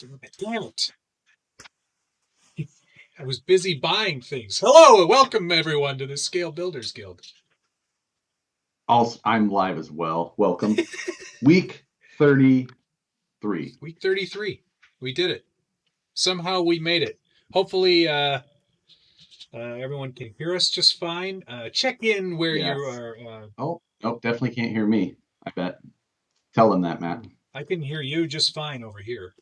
Damn it. I was busy buying things. Hello, and welcome everyone to the Scale Builders Guild. Also, I'm live as well. Welcome. Week 33. Week 33. We did it. Somehow we made it. Hopefully, everyone can hear us just fine. Check in where Yes. you are. Oh, nope, definitely can't hear me, I bet. Tell them that, Matt. I can hear you just fine over here.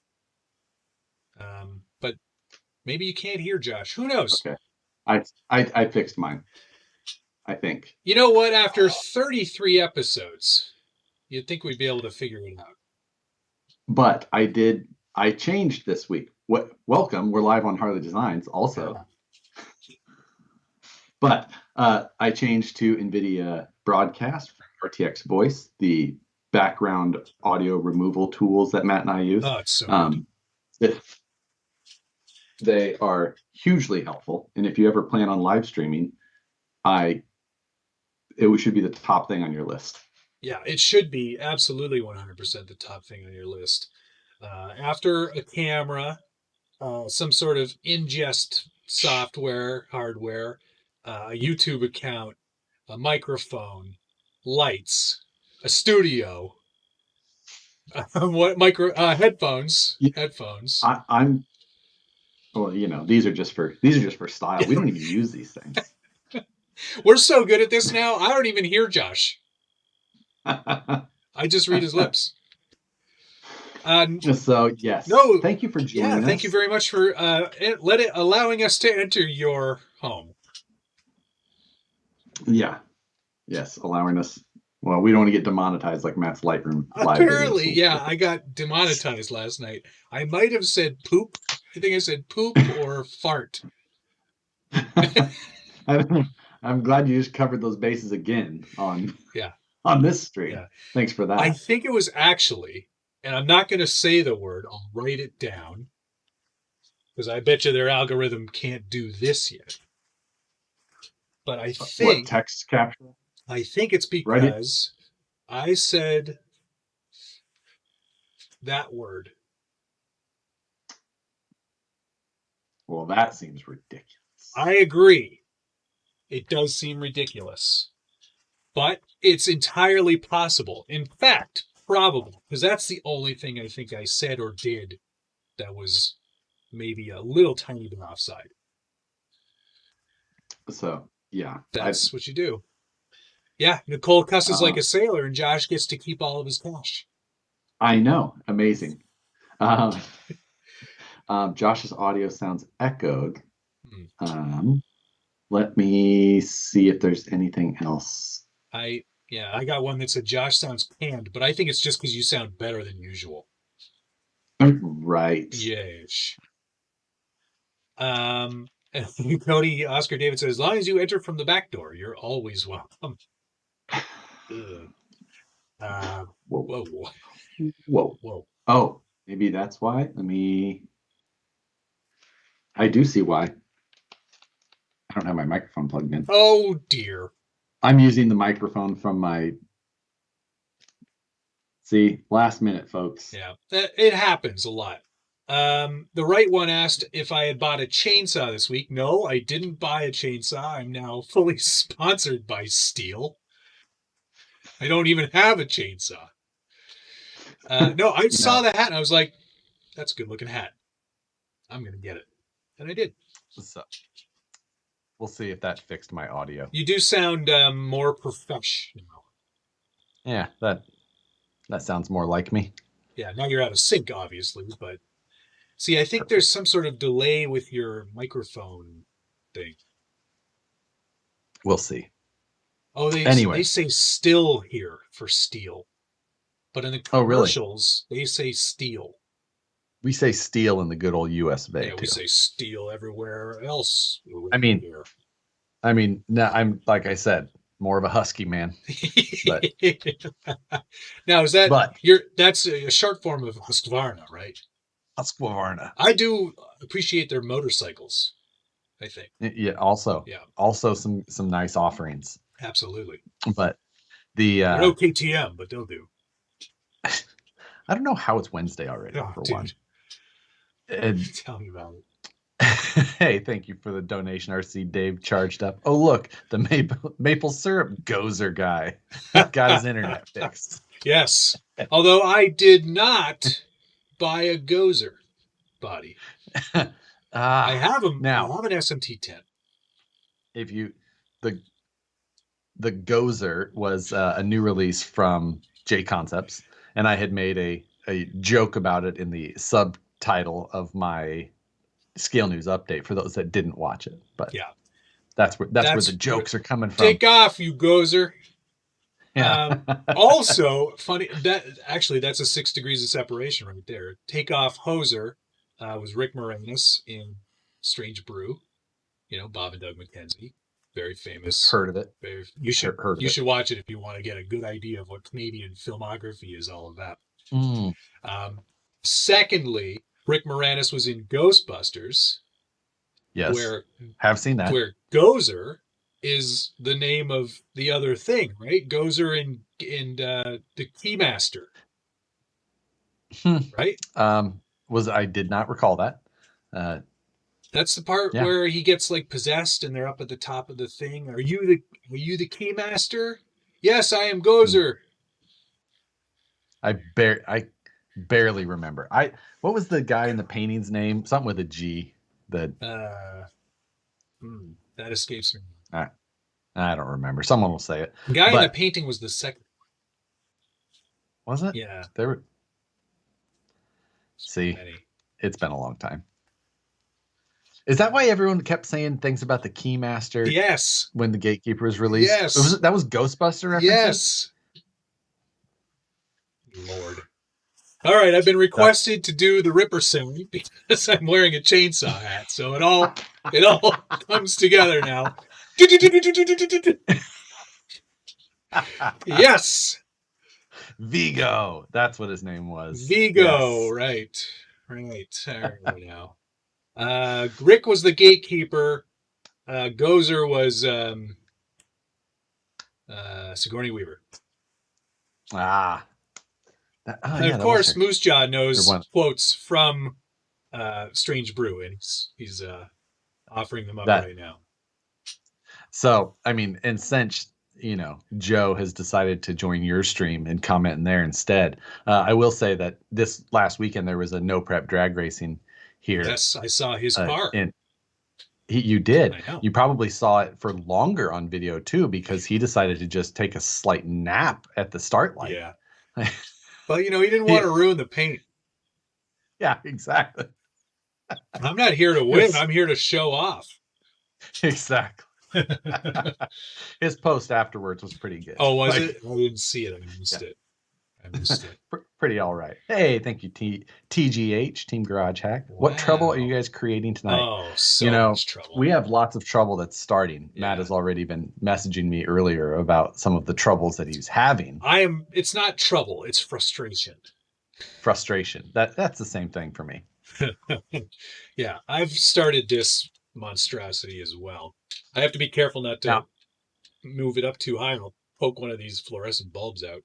But maybe you can't hear Josh. Who knows? Okay. I fixed mine, I think. You know what? After 33 episodes, you'd think we'd be able to figure it out. But I changed this week. Welcome, we're live on Harleydesigns also. Yeah. But I changed to NVIDIA Broadcast from RTX Voice, the background audio removal tools that Matt and I use. Oh, it's so good. They are hugely helpful. And if you ever plan on live streaming, it should be the top thing on your list. Yeah, it should be absolutely 100% the top thing on your list. After a camera, some sort of ingest software, hardware, a YouTube account, a microphone, lights, a studio, headphones. Yeah. Headphones. Well, these are just for style. We don't even use these things. We're so good at this now. I don't even hear Josh. I just read his lips. So yes. No. Thank you for joining us. Thank you very much for allowing us to enter your home. Yeah. Yes, allowing us. Well, we don't want to get demonetized like Matt's Lightroom live. Apparently, yeah, I got demonetized last night. I might have said poop. I think I said poop or fart. I'm glad you just covered those bases again on this stream. Yeah. Thanks for that. I think it was actually, and I'm not going to say the word, I'll write it down, because I bet you their algorithm can't do this yet. But I think... What, text capture? I think it's because I said that word. Well, that seems ridiculous. I agree. It does seem ridiculous. But it's entirely possible. In fact, probable. Because that's the only thing I think I said or did that was maybe a little tiny bit offside. So, yeah. That's what you do. Yeah, Nicole cusses like a sailor, and Josh gets to keep all of his cash. I know. Amazing. Josh's audio sounds echoed. Let me see if there's anything else. I got one that said Josh sounds canned, but I think it's just because you sound better than usual. Right. Yes. Cody Oscar David says, as long as you enter from the back door, you're always welcome. Whoa. Oh, maybe that's why. I do see why. I don't have my microphone plugged in. Oh, dear. I'm using the microphone from my... See, last minute, folks. Yeah, it happens a lot. The right one asked if I had bought a chainsaw this week. No, I didn't buy a chainsaw. I'm now fully sponsored by Steel. I don't even have a chainsaw. No, I saw the hat and I was like, that's a good looking hat. I'm going to get it. And I did. So, we'll see if that fixed my audio. You do sound more professional. Yeah, that sounds more like me. Yeah, now you're out of sync, obviously, but see, I think there's some sort of delay with your microphone thing. We'll see. Oh, they say still here for Steel. But in the commercials, they say Steel. We say Steel in the good old US of A. Yeah, we say Steel everywhere else. Now I'm, like I said, more of a husky man. But. Now, is that that's a short form of Husqvarna, right? Husqvarna. I do appreciate their motorcycles, I think. Yeah, also some nice offerings. Absolutely. But the no KTM, but they'll do. I don't know how it's Wednesday already, one. Tell me about it. Hey, thank you for the donation, RC Dave charged up. Oh, look, the maple syrup gozer guy got his internet fixed. Yes. Although I did not buy a Gozer body. I have an now, SMT10. if you the the gozer was a new release from J Concepts, and I had made a joke about it in the subtitle of my Scale News update for those that didn't watch it. But Yeah. that's where the jokes are coming from. Take off, you Gozer. Yeah. Also, funny that's a 6 degrees of separation right there. Takeoff Hoser was Rick Moranis in Strange Brew. Bob and Doug McKenzie, very famous. Heard of it. You should watch it if you want to get a good idea of what Canadian filmography is all about. Secondly, Rick Moranis was in Ghostbusters. Yes, where have seen that. Where Gozer is the name of the other thing, right? Gozer and the Keymaster, right? I did not recall that. That's the part where he gets like possessed, and they're up at the top of the thing. Are you the Keymaster? Yes, I am Gozer. I barely remember. What was the guy in the painting's name? Something with a G. That escapes me. I don't remember. Someone will say it. The guy in the painting was the second. Was it? Yeah. See, it's been a long time. Is that why everyone kept saying things about the Keymaster? Yes. When the Gatekeeper was released? Yes. That was Ghostbuster references? Yes. Lord. All right, I've been requested to do the Ripper sound because I'm wearing a chainsaw hat, so it all comes together now. Yes. Vigo. That's what his name was. Vigo, yes. Right. There we go now. Rick was the Gatekeeper. Gozer was Sigourney Weaver. And of course, Moose Jaw knows quotes from Strange Brew, and he's offering them up right now. So, I mean, and since Joe has decided to join your stream and comment in there instead, I will say that this last weekend there was a no prep drag racing here. Yes, I saw his car. And you did. I know. You probably saw it for longer on video too, because he decided to just take a slight nap at the start line. Yeah. Well, he didn't want to ruin the paint. Yeah, exactly. I'm not here to win. I'm here to show off. Exactly. His post afterwards was pretty good. Oh, was it? I didn't see it. I missed it. Pretty all right. Hey, thank you, TGH, Team Garage Hack. Wow. What trouble are you guys creating tonight? Oh, so much trouble. We have lots of trouble that's starting. Yeah. Matt has already been messaging me earlier about some of the troubles that he's having. It's not trouble, it's frustration. Frustration. That's the same thing for me. Yeah, I've started this monstrosity as well. I have to be careful not to move it up too high, and I'll poke one of these fluorescent bulbs out.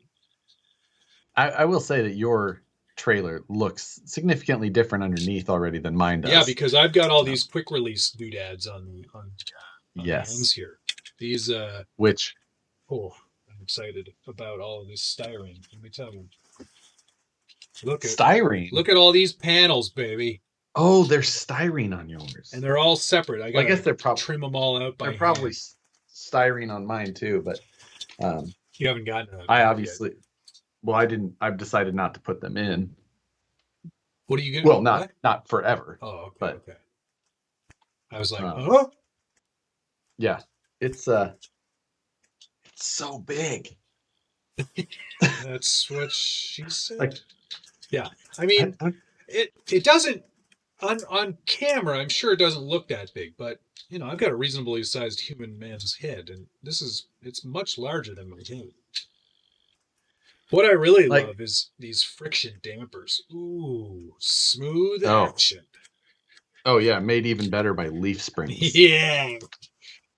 I will say that your trailer looks significantly different underneath already than mine does. Yeah, because I've got all these quick release doodads on yes. the ends here. These which I'm excited about all of this styrene. Let me tell you. Look at all these panels, baby. Oh, they're styrene on yours, and they're all separate. I guess they're probably trim them all out. They're probably styrene on mine too, but you haven't gotten. I obviously. Yet. Well, I didn't. I've decided not to put them in. What are you going? Well, not forever. Oh, okay. But, okay. I was like, yeah, it's so big. That's what she said. Yeah, I mean, it doesn't on camera. I'm sure it doesn't look that big, but I've got a reasonably sized human man's head, and it's much larger than my head. What I really love is these friction dampers. Ooh, smooth action. Oh yeah, made even better by leaf springs. Yeah,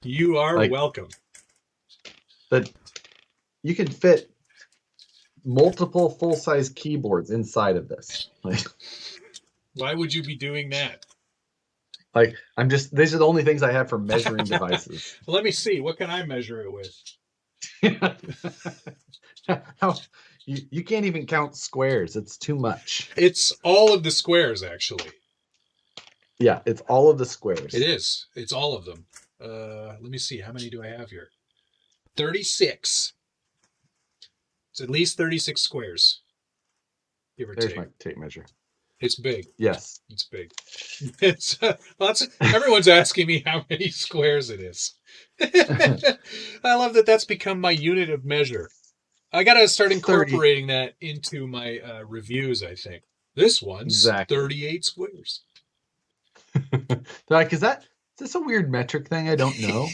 you are welcome. But you can fit multiple full-size keyboards inside of this. Why would you be doing that? Like, these are the only things I have for measuring devices. Let me see. What can I measure it with? You can't even count squares. It's too much. It's all of the squares, actually. Yeah, it's all of the squares. It is. It's all of them. Let me see. How many do I have here? 36. It's at least 36 squares. Give or There's take. my tape measure. It's big. Yes. It's big. It's everyone's asking me how many squares it is. I love that that's become my unit of measure. I got to start incorporating 30. That into my reviews, I think. This one's exactly. 38 squares. Like, is this a weird metric thing? I don't know.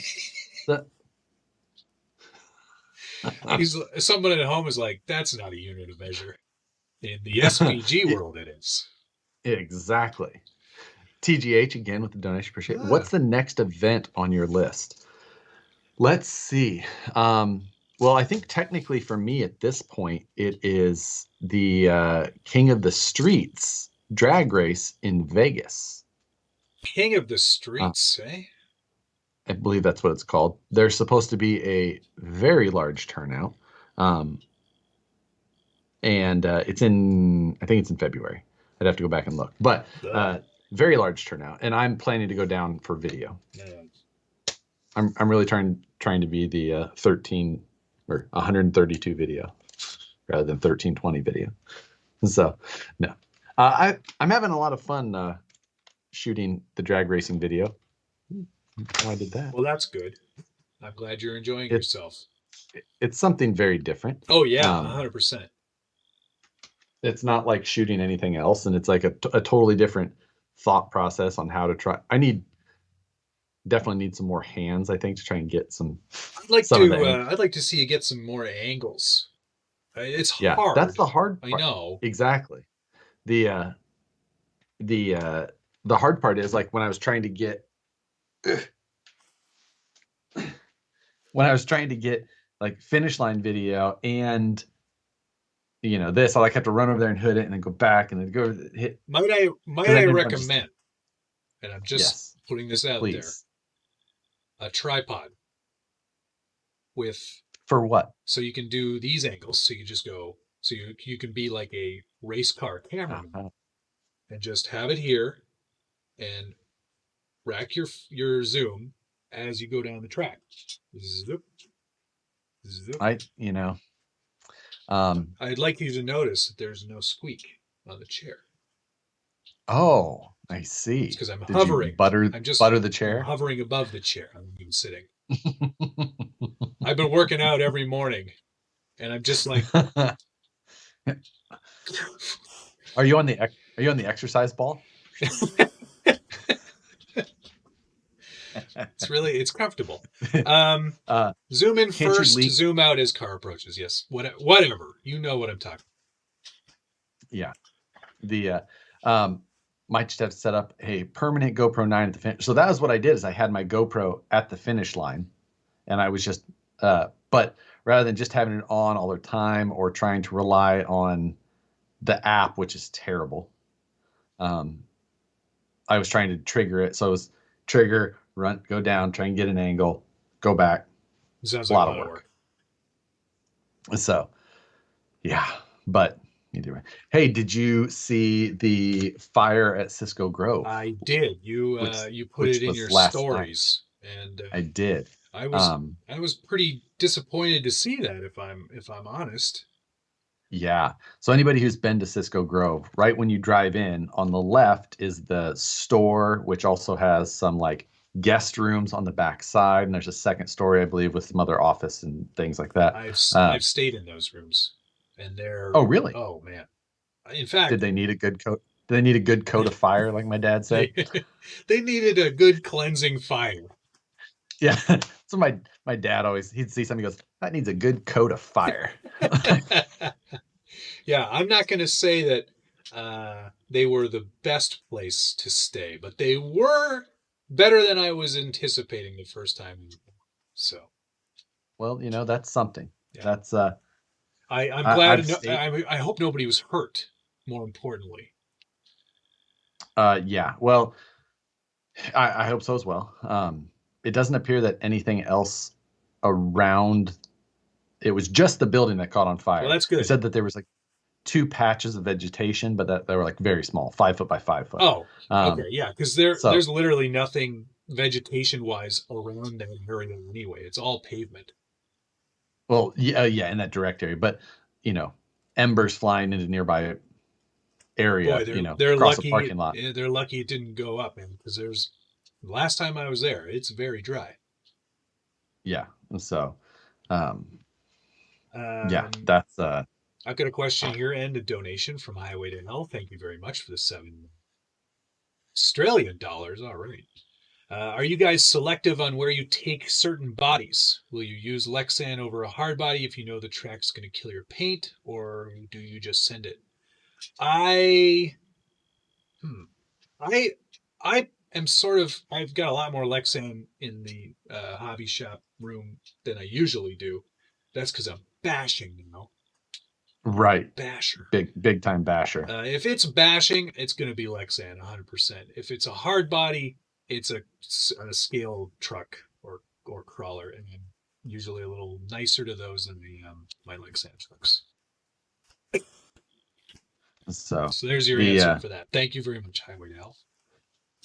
Someone at home is like, that's not a unit of measure. In the SVG world, it is. Exactly. TGH again with the donation. Appreciate it. What's the next event on your list? Let's see. Well, I think technically for me at this point, it is the King of the Streets drag race in Vegas. King of the Streets, eh? I believe that's what it's called. There's supposed to be a very large turnout. And I think it's in February. I'd have to go back and look. But very large turnout. And I'm planning to go down for video. Yeah. I'm really trying to be the 13 or 132 video rather than 1320 video. So, no. I'm having a lot of fun shooting the drag racing video. I did that. Well, that's good. I'm glad you're enjoying yourself. It's something very different. Oh, yeah, 100%. It's not like shooting anything else, and it's like a totally different thought process on how to try. Definitely need some more hands, I think, to try and get some. I'd like to see you get some more angles. It's hard. That's the hard part. I know. Exactly. The hard part is like when I was trying to get like finish line video and this, I have to run over there and hit it and then go back and then go hit. Might I recommend, and I'm just putting this out there, a tripod for what? So you can do these angles. So you just go, so you can be like a race car cameraman and just have it here and rack your zoom as you go down the track. Zoop, zoop. I'd like you to notice that there's no squeak on the chair. Oh, I see. Because I'm hovering. Butter the chair? I'm hovering above the chair. I'm even sitting. I've been working out every morning, and I'm just like. Are you on the exercise ball? It's comfortable. Zoom in first, zoom out as car approaches. Yes, whatever. You know what I'm talking about. Yeah. Might just have to set up a permanent GoPro 9 at the finish. So that was what I did is I had my GoPro at the finish line, and I was just but rather than just having it on all the time or trying to rely on the app, which is terrible, I was trying to trigger it. So it was trigger, run, go down, try and get an angle, go back. Sounds like a lot of work. So, yeah, but either way. Hey, did you see the fire at Cisco Grove? I did. You put it in your stories, and I did. I was pretty disappointed to see that. If I'm honest. Yeah. So anybody who's been to Cisco Grove, right when you drive in, on the left is the store, which also has some like guest rooms on the back side, and there's a second story, I believe, with some other office and things like that. I've stayed in those rooms, and they're really? Oh man! In fact, did they need a good coat? Do they need a good coat of fire, like my dad said? They needed a good cleansing fire. Yeah. So my dad he'd see something, he goes, that needs a good coat of fire. Yeah, I'm not going to say that they were the best place to stay, but they were better than I was anticipating the first time. So, well, that's something. Yeah. That's I'm glad. I hope nobody was hurt. More importantly, Yeah. Well, I hope so as well. It doesn't appear that anything else around. It was just the building that caught on fire. Well, that's They good. said that there was like two patches of vegetation, but that they were like very small, 5 foot by 5 foot. Oh, okay, yeah, because So there's literally nothing vegetation wise around that area anyway. It's all pavement. well, yeah, yeah, in that direct area, but you know, embers flying into nearby Boy, area, they're across the lucky. parking lot. They're lucky it didn't go up, man. Because last time I was there, it's very dry. Yeah. So, um, yeah, Um, that's I've got a question here and a donation from Highway to Hell. Thank you very much for the $7 Australian. All right. Are you guys selective on where you take certain bodies? Will you use Lexan over a hard body if you know the track's going to kill your paint, or do you just send it? I, hmm, I, I am sort of. I've got a lot more Lexan in the hobby shop room than I usually do. That's because I'm bashing now. right. Basher. Big time basher. If it's bashing, it's going to be Lexan 100%. If it's a hard body, it's a scale truck or crawler, and I'm usually a little nicer to those than the my Lexan trucks. So there's your answer for that. Thank you very much, Highway Al.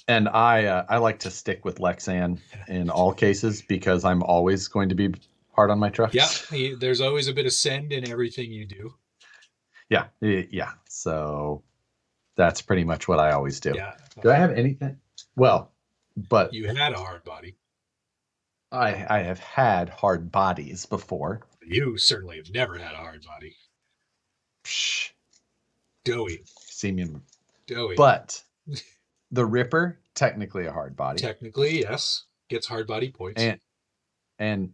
And I like to stick with Lexan in all cases because I'm always going to be hard on my trucks. Yeah, there's always a bit of send in everything you do. Yeah, yeah. So that's pretty much what I always do. Yeah. Do I have anything? Well, but you had a hard body. I have had hard bodies before. You certainly have never had a hard body. Psh. Doughy. See me. Doughy. But the Ripper, technically a hard body. Technically, yes. Gets hard body points. And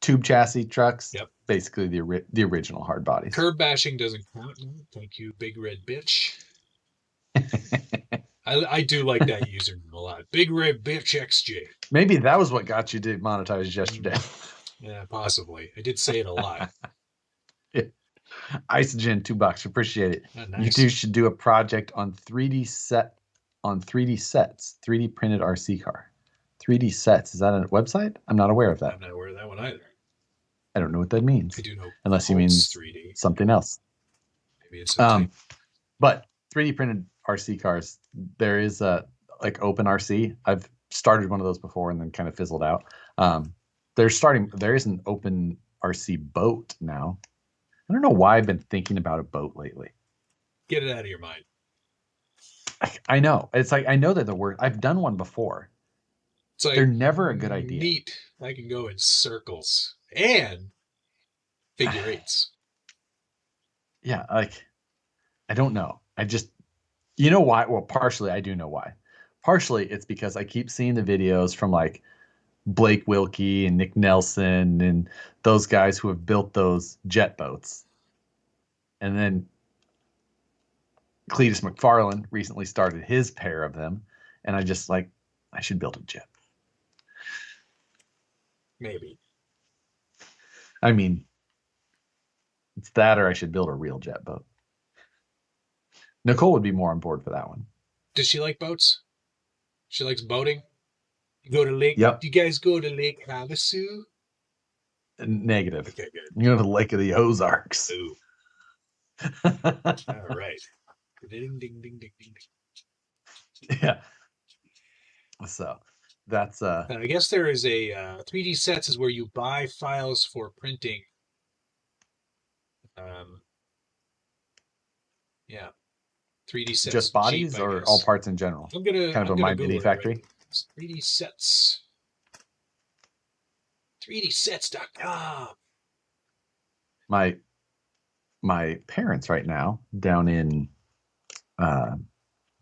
tube chassis trucks. Yep. Basically the original hard bodies. Curb bashing doesn't count. Thank you, big red bitch. I do like that username a lot. Big red bitch XJ. Maybe that was what got you demonetized yesterday. Yeah, possibly. I did say it a lot. Yeah. Isogen $2. Appreciate it. Oh, nice. You two should do a project on 3D sets, 3D printed RC car. 3D sets. Is that a website? I'm not aware of that. I'm not aware of that one either. I don't know what that means. I do know. Unless he means 3D. Something else. Maybe it's something. But 3D printed RC cars, there is a like Open RC. I've started one of those before and then kind of fizzled out. There is an Open RC boat now. I don't know why I've been thinking about a boat lately. Get it out of your mind. I know. It's like I know that the word I've done one before. It's like they're never a good idea. Neat. I can go in circles and figure eights. Yeah, like I don't know. I just you know why? Well, partially I do know why. Partially it's because I keep seeing the videos from like Blake Wilkie and Nick Nelson and those guys who have built those jet boats. And then Cletus McFarlane recently started his pair of them. And I just like, I should build a jet. Maybe. I mean, it's that or I should build a real jet boat. Nicole would be more on board for that one. Does she like boats? She likes boating? You go to Lake. Yep. Do you guys go to Lake Havasu? Negative. Okay, good. You go to the Lake of the Ozarks. Ooh. All right. Ding, ding, ding, ding, ding, ding. Yeah. So that's I guess there is a 3D sets is where you buy files for printing. Yeah. 3D sets. Just bodies cheap, or all parts in general? I'm gonna kind of a My Mini Factory. Right. 3D sets. 3dsets.com. My parents right now down in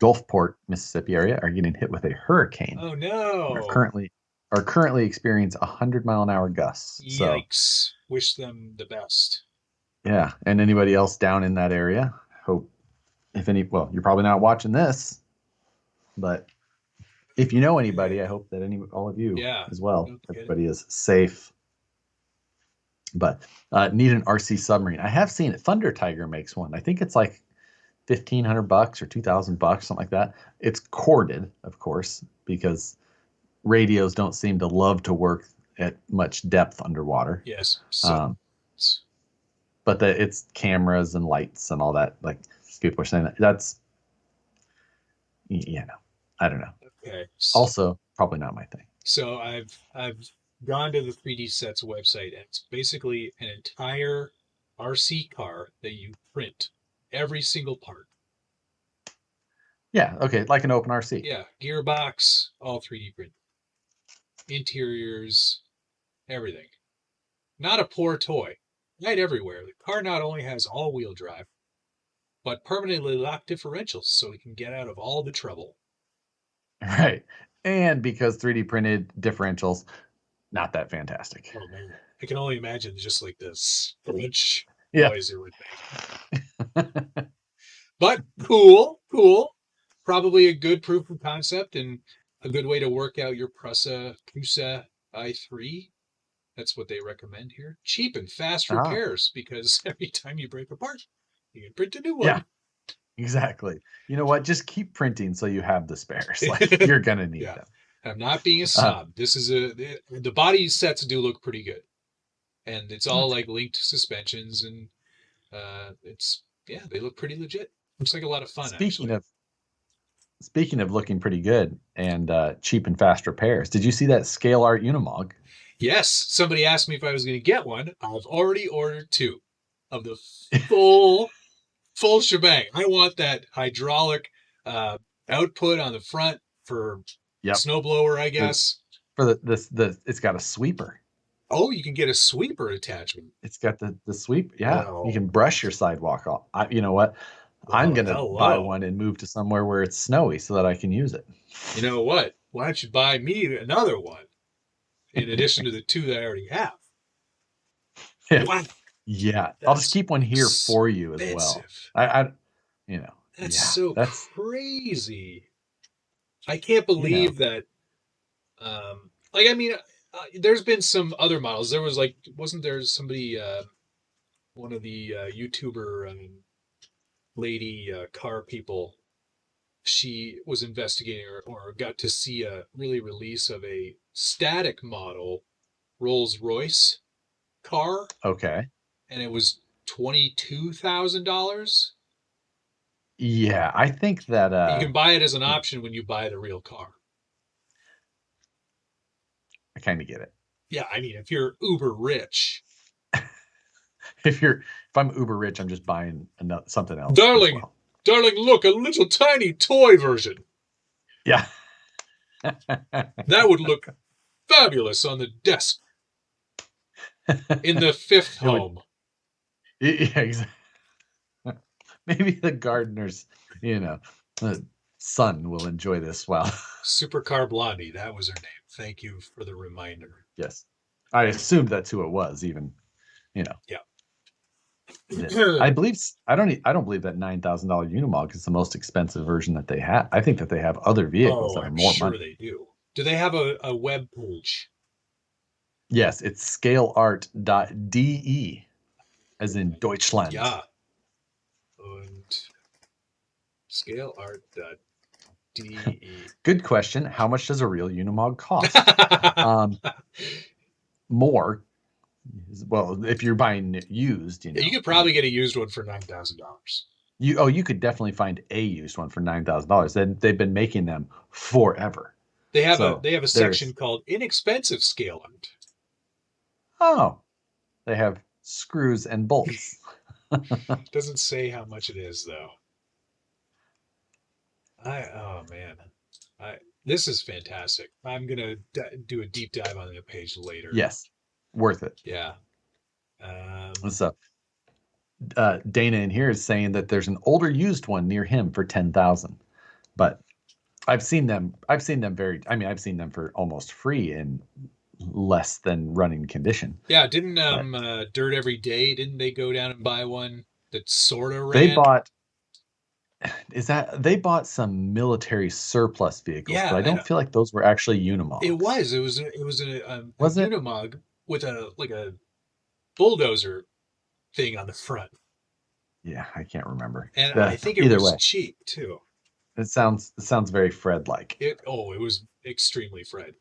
Gulfport, Mississippi area are getting hit with a hurricane. Oh no! Are currently experiencing 100-mile-an-hour gusts. Yikes! So, wish them the best. Yeah, and anybody else down in that area, hope well, you're probably not watching this, but if you know anybody, I hope that all of you as well. Everybody is safe. But need an RC submarine. I have seen it. Thunder Tiger makes one. I think $1,500 or $2,000, something like that. It's corded, of course, because radios don't seem to love to work at much depth underwater. Yes. Um, but it's cameras and lights and all that. Like people are saying that's, I don't know. Okay. Also, probably not my thing. So I've gone to the 3D Sets website, and it's basically an entire RC car that you print every single part. Yeah. Okay. Like an open RC. Yeah. Gearbox, all 3D print. Interiors, everything. Not a poor toy. Right everywhere. The car not only has all-wheel drive, but permanently locked differentials so we can get out of all the trouble. Right. And because 3D printed differentials, not that fantastic. Oh man. I can only imagine just like this glitch noise it would make. But cool. Probably a good proof of concept and a good way to work out your Prusa i3. That's what they recommend here. Cheap and fast repairs, because every time you break a part, you can print a new one. Yeah, exactly. You know what? Just keep printing so you have the spares. Like, you're going to need them. I'm not being a snob. This is the body sets do look pretty good. And it's all like linked suspensions, and they look pretty legit. Looks like a lot of fun. Speaking of looking pretty good and cheap and fast repairs, did you see that scale art Unimog? Yes, somebody asked me if I was going to get one. I've already ordered 2 of the full shebang. I want that hydraulic output on the front for snowblower, I guess. For the it's got a sweeper. Oh, you can get a sweeper attachment. It's got the sweep. Yeah, you can brush your sidewalk off. You know what? I'm going to buy one and move to somewhere where it's snowy so that I can use it. You know what? Why don't you buy me another one in addition to the 2 that I already have? Wow. Yeah. I'll just keep one here for you as well. That's crazy. I can't believe that. There's been some other models. There was wasn't there somebody, one of the YouTuber lady car people, she was investigating or got to see a release of a static model Rolls-Royce car. Okay. And it was $22,000. Yeah, I think that you can buy it as an option when you buy the real car. I kind of get it. Yeah, I mean, if you're uber rich. If I'm uber rich, I'm just buying something else. Darling, look, a little tiny toy version. Yeah. That would look fabulous on the desk in the 5th home. Yeah, exactly. Maybe the gardener's, son will enjoy this. Wow. Supercar Blondie, that was her name. Thank you for the reminder. Yes. I assumed that's who it was, even, Yeah. I don't believe that $9,000 Unimog is the most expensive version that they have. I think that they have other vehicles that are more money. They do. Do they have a web page? Yes, it's scaleart.de, as in Deutschland. Yeah. And scaleart.de. Good question. How much does a real Unimog cost? More. Well, if you're buying used, you could probably get a used one for $9,000. You could definitely find a used one for $9,000. They've been making them forever. They have a section called inexpensive scale art. Oh, they have screws and bolts. Doesn't say how much it is though. This is fantastic. I'm gonna do a deep dive on the page later. Yes. Worth it. Yeah. What's up? Dana in here is saying that there's an older used one near him for $10,000, but I've seen them I've seen them for almost free in less than running condition. Yeah. Didn't Dirt Every Day, didn't they go down and buy one that sort of ran? They bought some military surplus vehicles, but I don't feel like those were actually Unimogs. It was a Unimog with a bulldozer thing on the front. Yeah, I can't remember. And I think it Either was way, cheap too. it sounds very Fred like. It was extremely Fred.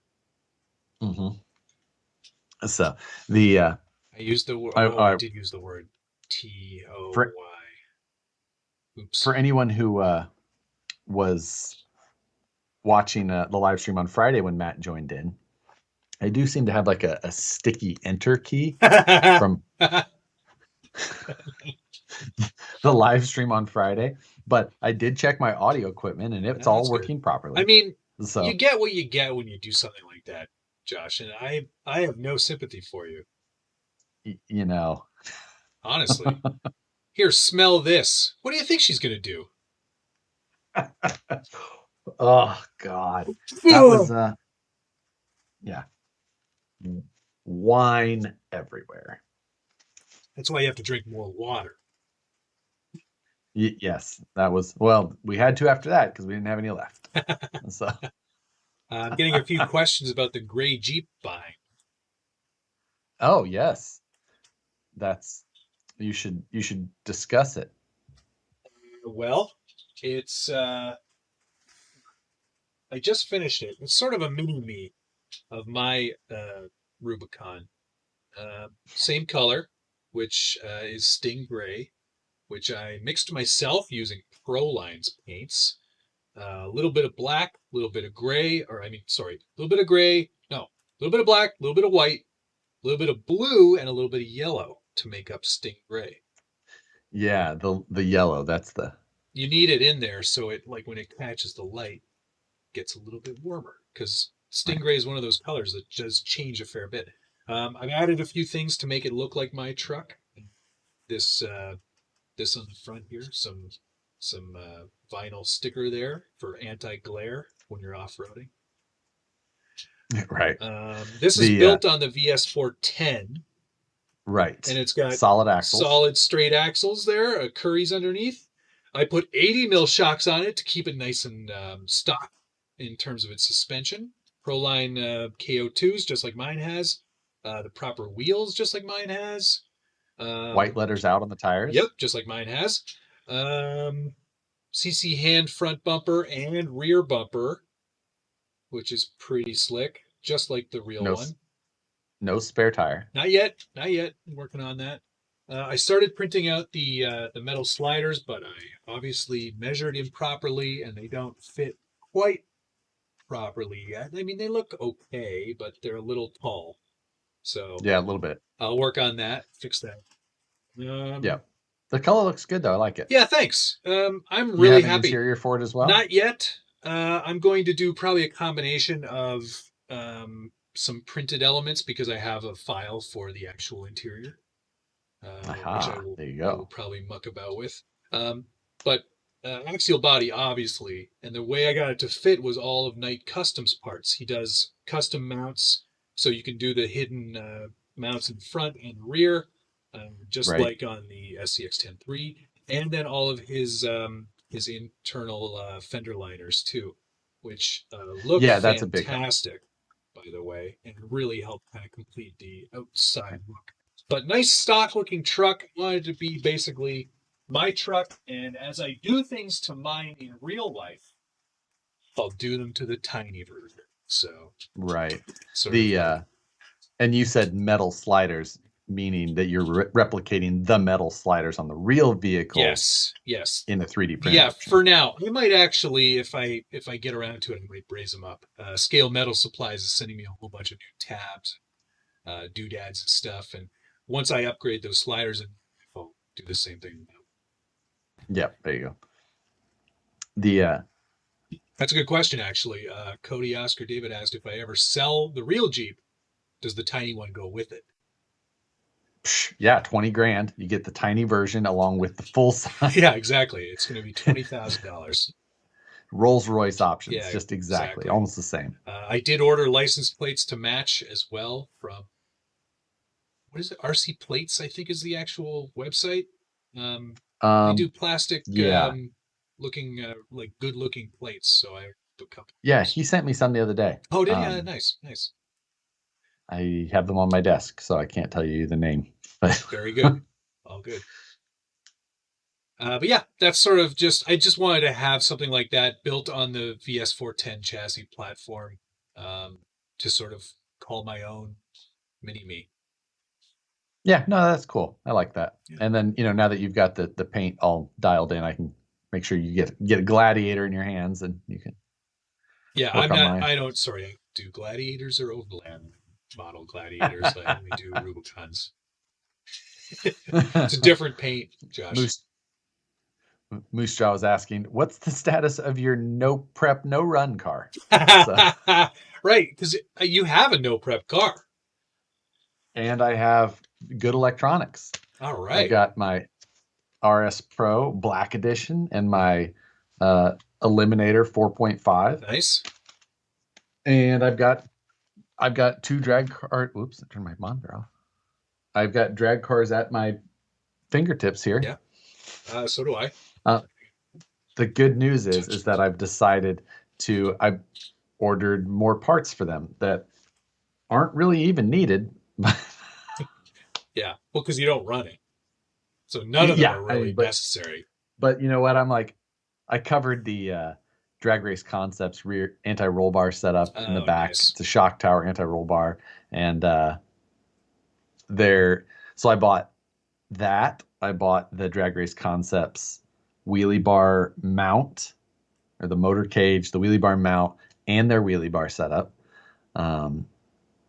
Hmm. So the I used the word. Oh, I I did use the word for TOY. for Oops. anyone who was watching the live stream on Friday when Matt joined in, I do seem to have like a sticky enter key from the live stream on Friday, but I did check my audio equipment and it's No, all that's good. working I properly. mean, you So, get what you get when you do something like that, Josh, and I have no sympathy for you, you know, honestly. Here, smell this. What do you think she's gonna do? oh God, that was yeah, wine everywhere. That's why you have to drink more water. Yes, that was well. We had to after that because we didn't have any left. So, I'm getting a few questions about the gray Jeep buying. oh yes, that's you should discuss it. Well, it's I just finished it. It's sort of a mini me of my Rubicon. Same color, which is Sting Gray, which I mixed myself using Proline's paints. A little bit of black, a little bit of gray, or I mean, sorry, a little bit of gray, no, a little bit of black, a little bit of white, a little bit of blue, and a little bit of yellow to make up Sting Gray. Yeah, the yellow. That's the You need it in there so it, like, when it catches the light, gets a little bit warmer because right. Stingray is one of those colors that does change a fair bit. I've added a few things to make it look like my truck. This this on the front here, some vinyl sticker there for anti-glare when you're off-roading. Right. This is The built on the VS410, and right. it's got Solid axles. solid straight axles there, Curry's underneath. I put 80 mil shocks on it to keep it nice and stock in terms of its suspension. Proline KO2s, just like mine has. The proper wheels, just like mine has. White Um, letters out on the yep, tires. just like mine has. CC hand front bumper and rear bumper, which is pretty slick, just like the real No one. no spare tire. Not yet, not yet. I'm working on that. I started printing out the metal sliders, but I obviously measured improperly, and they don't fit quite properly yet. I mean, they look okay, but they're a little tall. So Yeah, a little bit. I'll work on that, fix that. Yeah. The color looks good though. I like it. Yeah, thanks. I'm You really have an happy. interior for it as well? Not yet. I'm going to do probably a combination of some printed elements because I have a file for the actual interior, which Aha. There you I will go. probably muck about with. But axial body, obviously, and the way I got it to fit was all of Knight Customs parts. He does custom mounts, so you can do the hidden mounts in front and rear, just Right. like on the SCX-10.3, and then all of his internal fender liners too, which look Yeah, that's a big help. fantastic, by the way, and really help kind of complete the outside look. But nice stock looking truck. Wanted to be basically my truck, and as I do things to mine in real life, I'll do them to the tiny version. So Right. sort of The like and you said metal sliders, meaning that you're replicating the metal sliders on the real vehicle yes, yes. in a 3D printed Yeah, version. for now. I might actually, if I get around to it, I might braze them up. Scale Metal Supplies is sending me a whole bunch of new tabs, doodads and stuff, and once I upgrade those sliders, I'll do the same thing. Yeah, there you go. The That's a good question, actually. Cody Oscar David asked if I ever sell the real Jeep, does the tiny one go with it? yeah, 20 grand. You get the tiny version along with the full size Yeah, exactly. It's going to be $20,000. Rolls-Royce options, Yeah, just exactly, exactly. almost the same. I did order license plates to match as well from what is it? RC Plates, I think, is the actual website. They do plastic Yeah. looking, like good looking plates. So I have a couple. Yeah, he sent me some the other day. Oh, did he? Nice, nice. I have them on my desk, so I can't tell you the name. But Very good. All good. But yeah, that's sort of I just wanted to have something like that built on the VS410 chassis platform, um, to sort of call my own mini me. Yeah, no, that's cool. I like that. Yeah. And then, now that you've got the paint all dialed in, I can make sure you get a gladiator in your hands and you can Yeah, work on mine. sorry, I do gladiators or overland model gladiators. I only do Rubicons. It's a different paint, Josh. Moose Moose Jaw was asking, "What's the status of your no prep, no run car?" So, Right, because you have a no prep car. and I have good electronics. All I've right. got my RS Pro Black Edition and my Eliminator 4.5, Nice. and I've got two drag car. Oops, I turned my monitor off. I've got drag cars at my fingertips here. Yeah. So do I. The good news is that I've decided I've ordered more parts for them that aren't really even needed. Yeah. Well, because you don't run it. So none of them Yeah, are really necessary. But you know what? I'm like, I covered the Drag Race Concepts rear anti-roll bar setup in the back. Nice. It's a shock tower anti-roll bar, and there. So I bought that. I bought the Drag Race Concepts wheelie bar mount, or the motor cage, the wheelie bar mount, and their wheelie bar setup.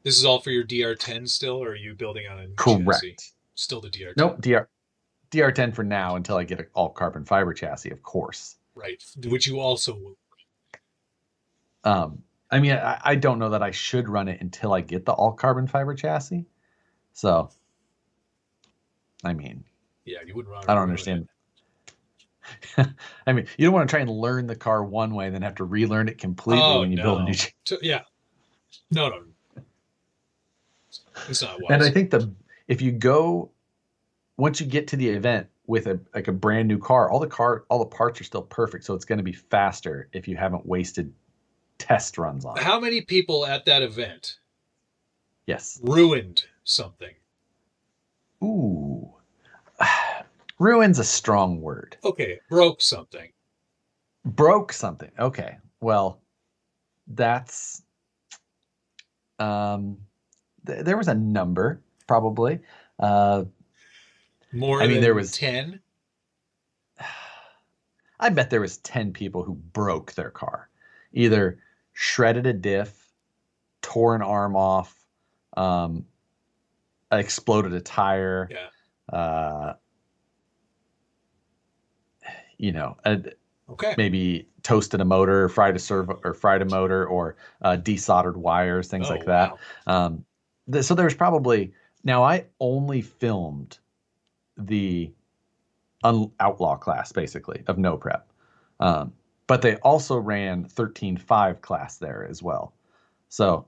This is all for your DR10 still, or are you building on a new Correct. chassis? Still the DR10. Nope, DR10 for now until I get an all carbon fiber chassis, of course. Right, which you also will. I mean, I don't know that I should run it until I get the all carbon fiber chassis. So, I mean, Yeah, you wouldn't run. I don't understand. I mean, you don't want to try and learn the car one way, and then have to relearn it completely when you build a new. Yeah, no, it's not wise. And I think if you go, once you get to the event with a brand new car, all the parts are still perfect, so it's going to be faster if you haven't wasted test runs on it. How many people at that event? Yes. Ruined something. Ooh. Ruin's a strong word. Okay, broke something. Broke something. Okay. Well, that's there was a number probably. More than there was 10. I bet there was 10 people who broke their car. Either shredded a diff, tore an arm off, exploded a tire. Yeah. Okay. Maybe toasted a motor, fried a servo, or fried a motor, or desoldered wires, things like that. Wow. So there's probably, now I only filmed the outlaw class basically of no prep, but they also ran 13.5 class there as well. So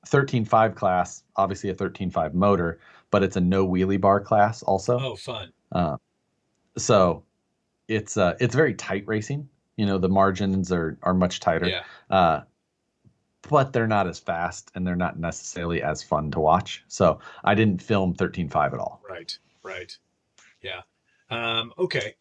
13.5 class, obviously a 13.5 motor, but it's a no wheelie bar class also. Oh, fun. So it's very tight racing. The margins are much tighter. Yeah. But they're not as fast, and they're not necessarily as fun to watch. So I didn't film 13.5 at all. Right. Yeah. Okay.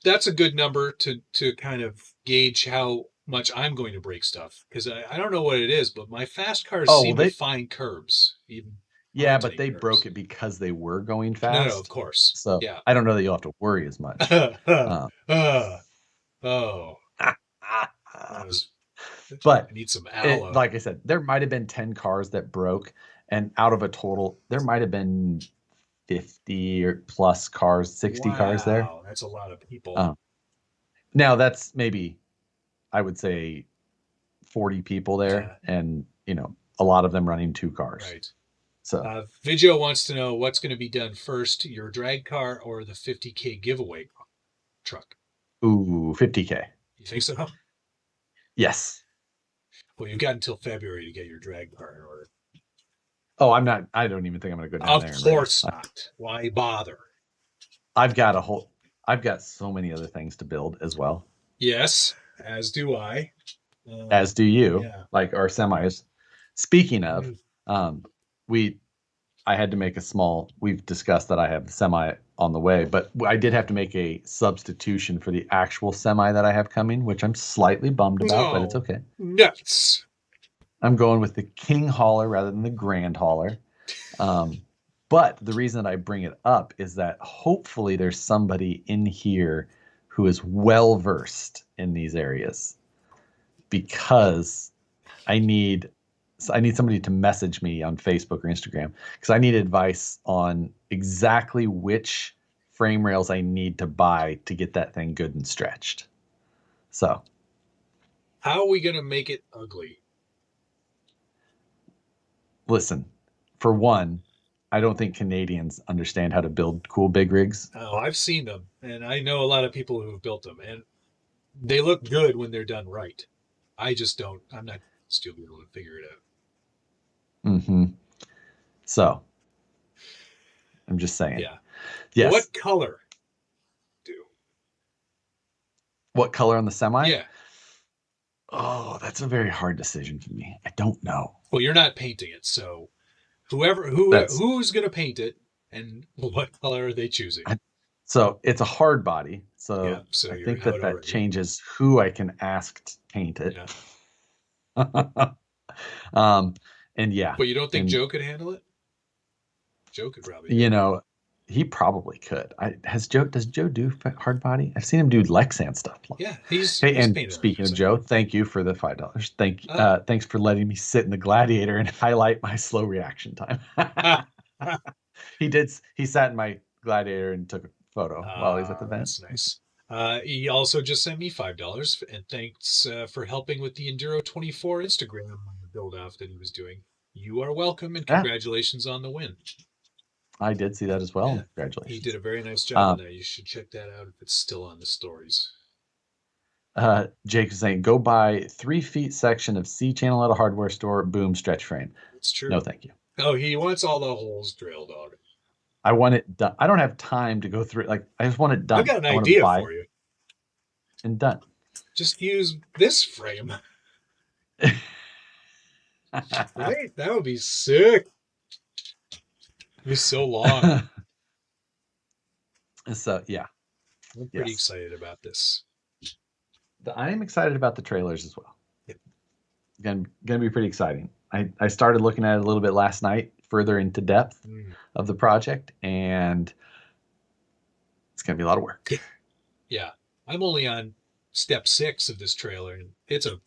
That's a good number to kind of gauge how much I'm going to break stuff, because I don't know what it is, but my fast cars seem to find curbs. Yeah, but they broke it because they were going fast. No, of course. So yeah. I don't know that you'll have to worry as much. But I need some aloe. Like I said, there might have been 10 cars that broke, and out of a total, there might have been 50 or plus cars, 60 cars there. Wow, that's a lot of people. Now that's maybe, I would say, 40 people there, and a lot of them running 2 cars. Right. So Vigio wants to know what's going to be done first, your drag car or the 50K giveaway truck? Ooh, 50K. You think so? Yes. Well, you've got until February to get your drag car in order. Oh, I don't even think I'm going to go down there. Of course not. Why bother? I've got so many other things to build as well. Yes, as do I. As do you, like our semis. Speaking of, I had to make a small. We've discussed that I have the semi on the way, but I did have to make a substitution for the actual semi that I have coming, which I'm slightly bummed about, but it's No, okay. nuts. I'm going with the King Hauler rather than the Grand Hauler. But the reason that I bring it up is that hopefully there's somebody in here who is well versed in these areas, because I need somebody to message me on Facebook or Instagram, because I need advice on exactly which frame rails I need to buy to get that thing good and stretched. So, how are we going to make it ugly? listen, for one, I don't think Canadians understand how to build cool big rigs. Oh, I've seen them, and I know a lot of people who have built them, and they look good when they're done right. I just don't. I'm not still able to figure it out. Mm-hmm. So, I'm just saying. Yeah. Yes. What color? Do. What color on the semi? Yeah. Oh, that's a very hard decision for me. I don't know. Well, you're not painting it, so That's who's going to paint it, and what color are they choosing? So it's a hard body. So, Yeah, so I you're think out that already. changes who I can ask to paint it. Yeah. And yeah. But you don't think and, Joe could handle it? Joe could probably. You know, he probably could. Does Joe do hard body? I've seen him do Lexan stuff. Yeah, he's Hey, and painted speaking of Joe, thank you for the $5. Thanks for letting me sit in the Gladiator and highlight my slow reaction time. He sat in my Gladiator and took a photo while he's at the event. That's nice. He also just sent me $5, and thanks for helping with the Enduro 24 Instagram build off that he was doing. You are welcome, and congratulations on the win. I did see that as well. Yeah, congratulations. he did a very nice job on that. You should check that out if it's still on the stories. Jake is saying, go buy 3 feet section of C channel at a hardware store. Boom, stretch frame. That's true. No, thank you. Oh, he wants all the holes drilled on it. I want it done. I don't have time to go through it. Like, I just want it done. I've got an idea for you. And done. Just use this frame. Right? That would be sick. It'd be so long. So, yeah. I'm pretty excited about this. I am excited about the trailers as well. Yep. Going to be pretty exciting. I started looking at it a little bit last night, further into depth of the project, and it's going to be a lot of work. Yeah. I'm only on step 6 of this trailer, and it's a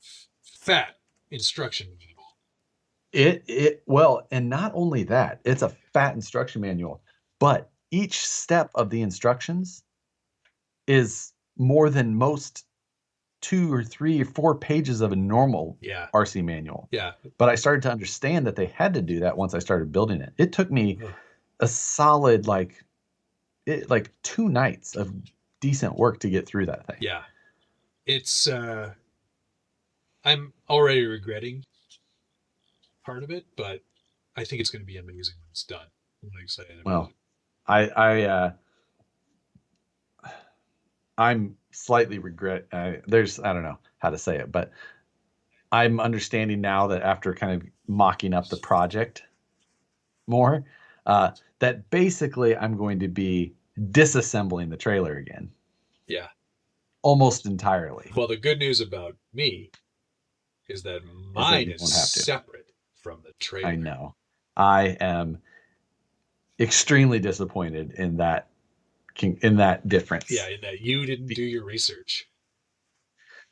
fat instruction manual. Well, and not only that, it's a fat instruction manual, but each step of the instructions is more than most 2 or 3 or 4 pages of a normal RC manual. Yeah. But I started to understand that they had to do that once I started building it. It took me a solid like 2 nights of decent work to get through that thing. Yeah. It's I'm already regretting part of it, but I think it's going to be amazing when it's done. I'm really excited about it. I'm slightly regret. I don't know how to say it, but I'm understanding now that after kind of mocking up the project more, that basically I'm going to be disassembling the trailer again. Yeah. Almost entirely. Well, the good news about me is that mine is separate from the trailer. I know. I am extremely disappointed in that difference. Yeah, in that you didn't do your research.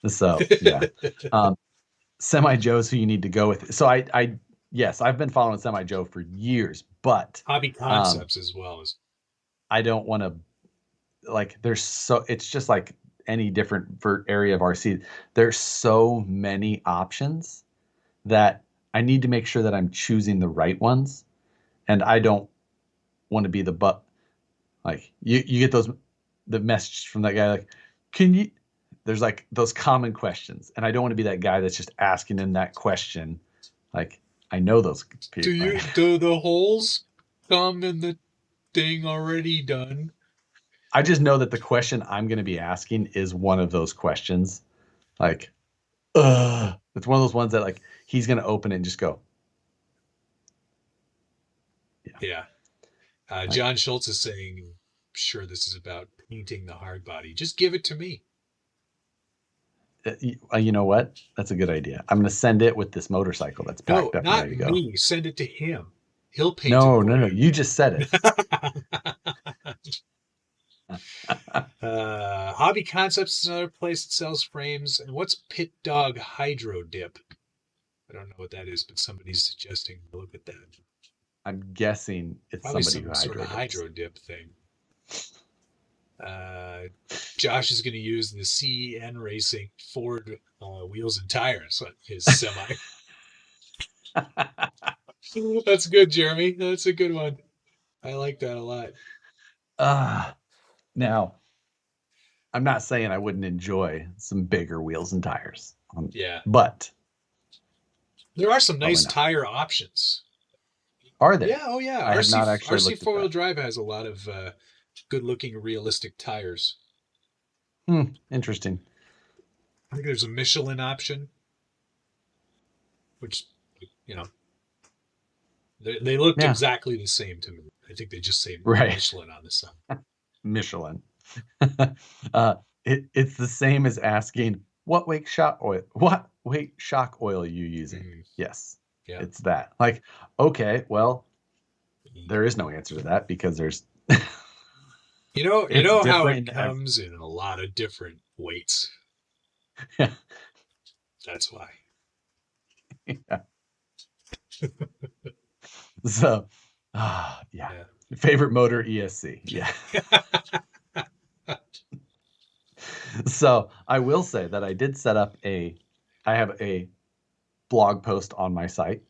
So, yeah. Semi Joe's who you need to go with. So yes, I've been following Semi Joe for years, but Hobby Concepts as well as I don't want to it's just like any different area of RC. There's so many options that I need to make sure that I'm choosing the right ones, and I don't want to be the butt. Like you get the message from that guy like, there's like those common questions, and I don't want to be that guy that's just asking them that question. Like, I know those people. Do the holes come in the thing already done? I just know that the question I'm going to be asking is one of those questions. Like, it's one of those ones that like he's going to open it and just go, yeah. Yeah. John Schultz is saying, sure, this is about painting the hard body. Just give it to me. You know what? That's a good idea. I'm going to send it with this motorcycle that's No, packed up and not ready to go. me. Send it to him. He'll paint No, it for no. you. You just said it. Hobby Concepts is another place that sells frames. And what's Pit Dog Hydro Dip? I don't know what that is, but somebody's suggesting look at that. I'm guessing it's Probably somebody some who sort of hydro dip thing. Josh is going to use the CN Racing Ford wheels and tires on his semi. That's good, Jeremy. That's a good one. I like that a lot. Now, I'm not saying I wouldn't enjoy some bigger wheels and tires. Yeah. But there are some nice tire options. Are there? Yeah, oh yeah. I have not actually RC looked at 4-wheel that. drive has a lot of good-looking, realistic tires. Interesting. I think there's a Michelin option, which, you know, they looked exactly the same to me. I think they just say Michelin on the side. Michelin. It's the same as asking what weight shock oil are you using? Yes. Yeah. It's that. Like, okay, well, there is no answer to that because there's you know how it comes in a lot of different weights. Yeah. That's why. Yeah. So, yeah. Favorite motor ESC. Yeah. So I will say that I did set up I have a blog post on my site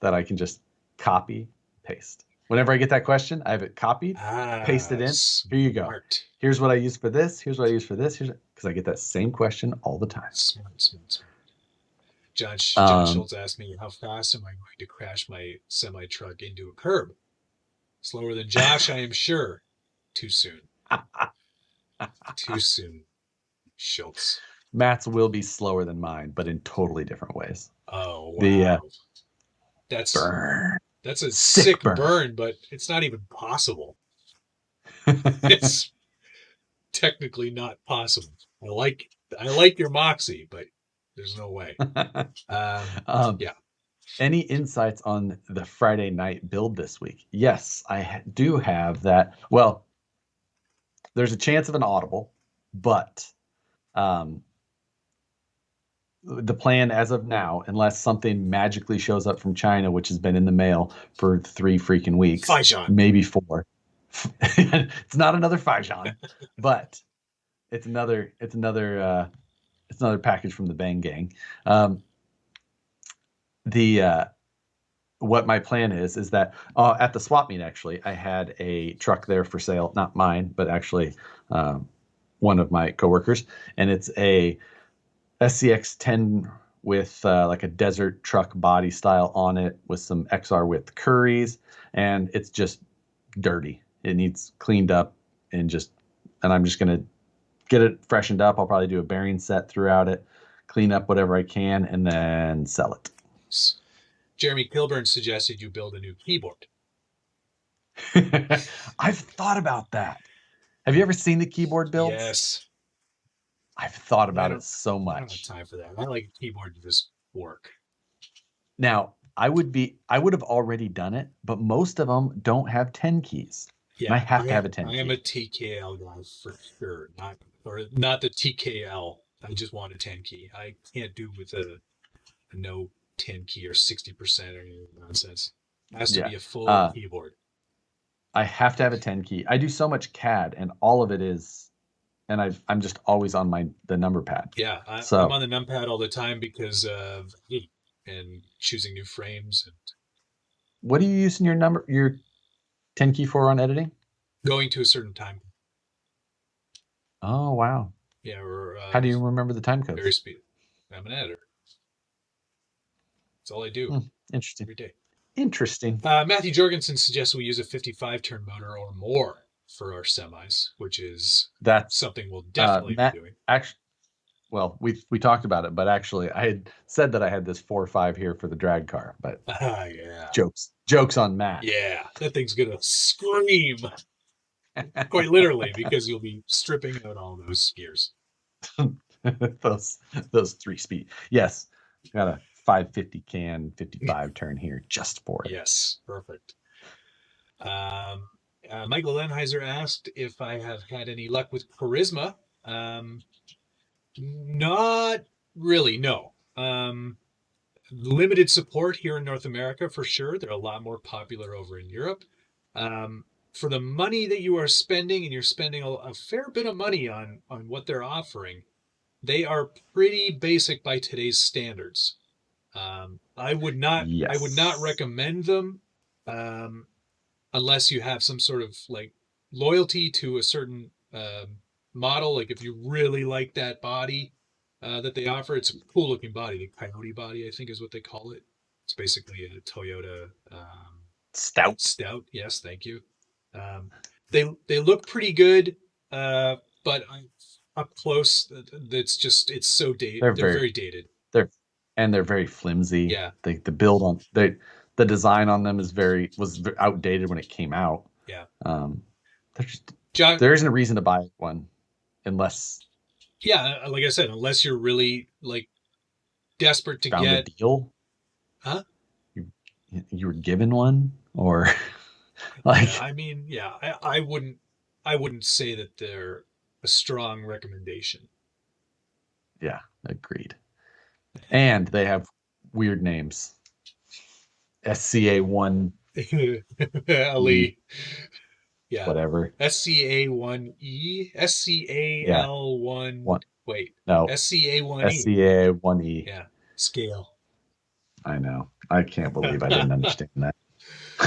that I can just copy, paste. Whenever I get that question, I have it copied, paste it in. Here you go. Here's what I use for this. Here's what I use for this. Because I get that same question all the time. Smart. John Schultz asked me, how fast am I going to crash my semi-truck into a curb? Slower than Josh, I am sure. Too soon. Too soon, Schultz. Matt's will be slower than mine, but in totally different ways. Oh, wow. That's a sick burn, but it's not even possible. It's technically not possible. I like your moxie, but there's no way. Yeah. Any insights on the Friday night build this week? Yes, I do have that. Well, there's a chance of an audible, but the plan as of now, unless something magically shows up from China, which has been in the mail for 3 freaking weeks, maybe 4. It's not another Faijan, but it's another package from the Bang Gang. What my plan is that at the swap meet, actually, I had a truck there for sale, not mine, but actually one of my coworkers, and it's a SCX 10 with like a desert truck body style on it with some XR width Curries, and it's just dirty. It needs cleaned up and I'm just gonna get it freshened up. I'll probably do a bearing set throughout it, clean up whatever I can, and then sell it. Jeremy Kilburn suggested you build a new keyboard. I've thought about that. Have you ever seen the keyboard builds? Yes. I've thought about it so much. I don't have time for that. I like a keyboard to just work. Now, I would have already done it, but most of them don't have 10 keys. Yeah, and I have to have a 10 key. I am a TKL guy for sure. Not the TKL. I just want a 10 key. I can't do with a no 10 key or 60% or any nonsense. It has to be a full keyboard. I have to have a 10 key. I do so much CAD, and all of it is, and I'm just always on the number pad. Yeah, I'm on the numpad all the time because of heat and choosing new frames. And what are you using your 10 key for on editing? Going to a certain time. Oh wow. Yeah. How do you remember the time code? Very speed. I'm an editor. That's all I do. Interesting. Every day. Interesting. Matthew Jorgensen suggests we use a 55 turn motor or more for our semis, which is something we'll definitely be doing. well, we talked about it, but actually, I had said that I had this 4.5 here for the drag car, but Yeah. jokes on Matt. Yeah. That thing's going to scream, quite literally, because you'll be stripping out all those gears. those 3-speed. Yes, got a 550 can 55 turn here just for it. Yes. Perfect. Michael Lenheiser asked if I have had any luck with charisma. Not really, no. Limited support here in North America for sure. They're a lot more popular over in Europe. For the money that you are spending, and you're spending a fair bit of money on what they're offering, they are pretty basic by today's standards. I would not Yes. recommend them unless you have some sort of like loyalty to a certain model. Like if you really like that body that they offer, it's a cool looking body. The Coyote body, I think, is what they call it. It's basically a Toyota Stout. Stout. Yes, thank you. They look pretty good, but up close, it's so dated. They're very dated. They're very flimsy. Yeah. The build on the design on them was outdated when it came out. Yeah. There isn't a reason to buy one unless. Yeah, like I said, unless you're really like desperate to found get a deal. Huh? You were given one, or like? Yeah, I mean, yeah, I wouldn't say that they're a strong recommendation. Yeah, agreed. And they have weird names. SCA1 Ali. Yeah. Whatever. SCA1E, SCAL1. One. Wait. No. SCA1E. SCA1E. Yeah. Scale. I know. I can't believe I didn't understand that.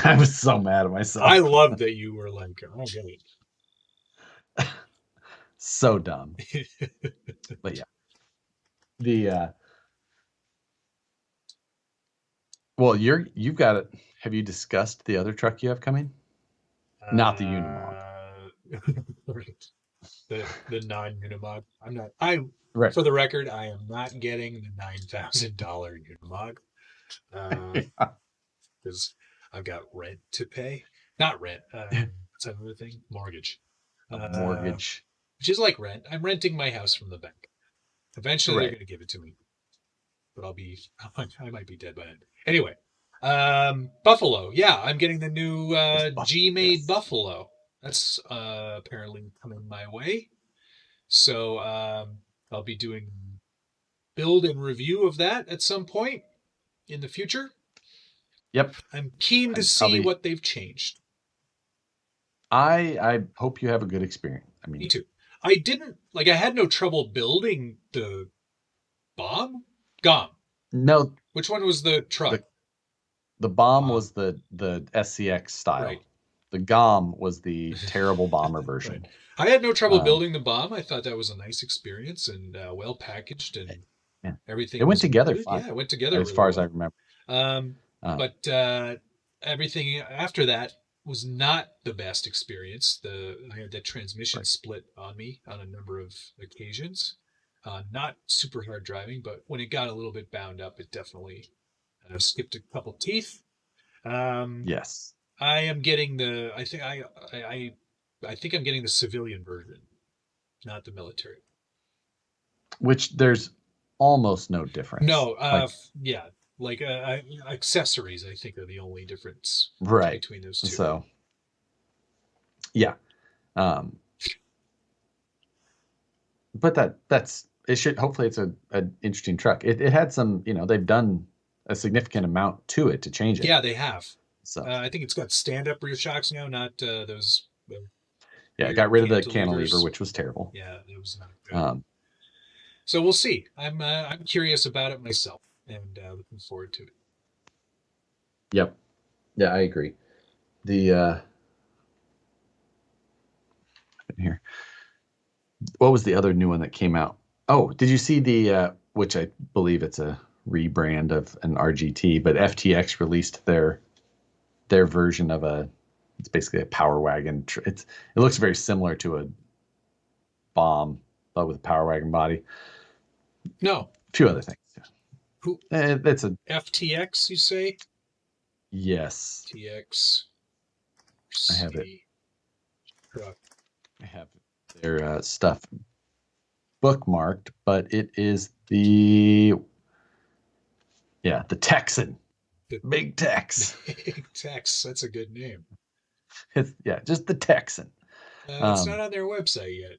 I was so mad at myself. I love that you were like, oh, okay. So dumb. But yeah. Well, you've got it. Have you discussed the other truck you have coming? Not the Unimog. The non-Unimog. Right. For the record, I am not getting the $9,000 Unimog. Because I've got rent to pay. Not rent. What's that other thing? Mortgage. Mortgage. Which is like rent. I'm renting my house from the bank. Eventually, they're going to give it to me. But I might be dead by then. Anyway, Buffalo. Yeah, I'm getting the new G-made Buffalo. That's apparently coming my way. So I'll be doing build and review of that at some point in the future. Yep. I'm keen to see what they've changed. I hope you have a good experience. I mean, me too. I had no trouble building the bomb. GOM. No. Which one was the truck? The bomb was the SCX style. Right. The GOM was the terrible bomber version. Right. I had no trouble building the bomb. I thought that was a nice experience and well packaged and everything. It went together fine. Yeah, it went together as far as I remember. But everything after that was not the best experience. I had that transmission split on me on a number of occasions. Not super hard driving, but when it got a little bit bound up, it definitely skipped a couple teeth. Yes, I am getting I think I'm getting the civilian version, not the military. Which there's almost no difference. No, accessories I think are the only difference between those two. So, yeah. But that's it. Should hopefully it's an interesting truck. It had some, they've done a significant amount to it to change it. Yeah, they have. So I think it's got stand-up rear shocks now, not those. It got rid of the cantilever, which was terrible. Yeah, it was not good. So we'll see. I'm curious about it myself, and looking forward to it. Yep. Yeah, I agree. Here. What was the other new one that came out? Oh, did you see the which I believe it's a rebrand of an RGT, but FTX released their version of it's basically a power wagon. It looks very similar to a bomb, but with a power wagon body. No. A few other things. Yeah. Who? It's a FTX, you say? yes. TX. I have it. Truck. I have their stuff bookmarked, but it is the Texan, The Big Tex. Big Tex. That's a good name. It's just the Texan. It's not on their website yet.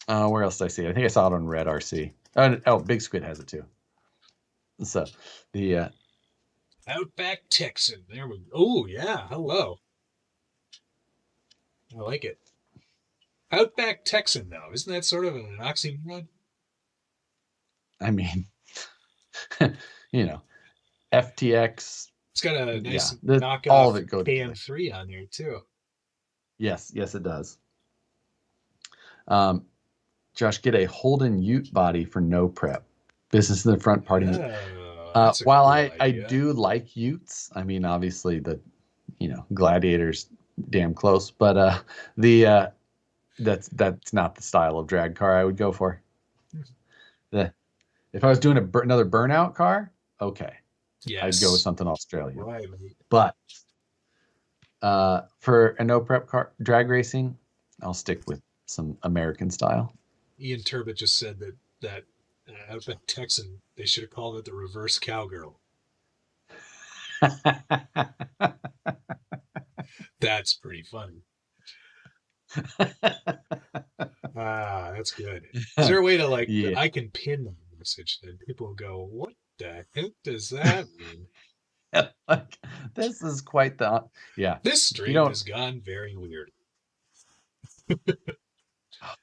Where else did I see it? I think I saw it on Red RC. Big Squid has it too. So the Outback Texan. There we go. Oh, yeah. Hello. I like it. Outback Texan, though. Isn't that sort of an oxymoron? I mean, FTX. It's got a nice all of knockoff it go together. KM3 on there, too. Yes, it does. Josh, get a Holden Ute body for no prep. Business in the front, party. While cool I do like Utes, I mean, obviously the Gladiator's damn close, but that's not the style of drag car I would go for. If I was doing another burnout car, okay, yes, I'd go with something Australian. Right. But for a no prep car drag racing, I'll stick with some American style. Ian Turbot just said that Outback Texan, they should have called it the reverse cowgirl. That's pretty funny. That's good. Is there a way to I can pin the message that people will go, what the heck does that mean? This is quite the This stream has gone very weird. Oh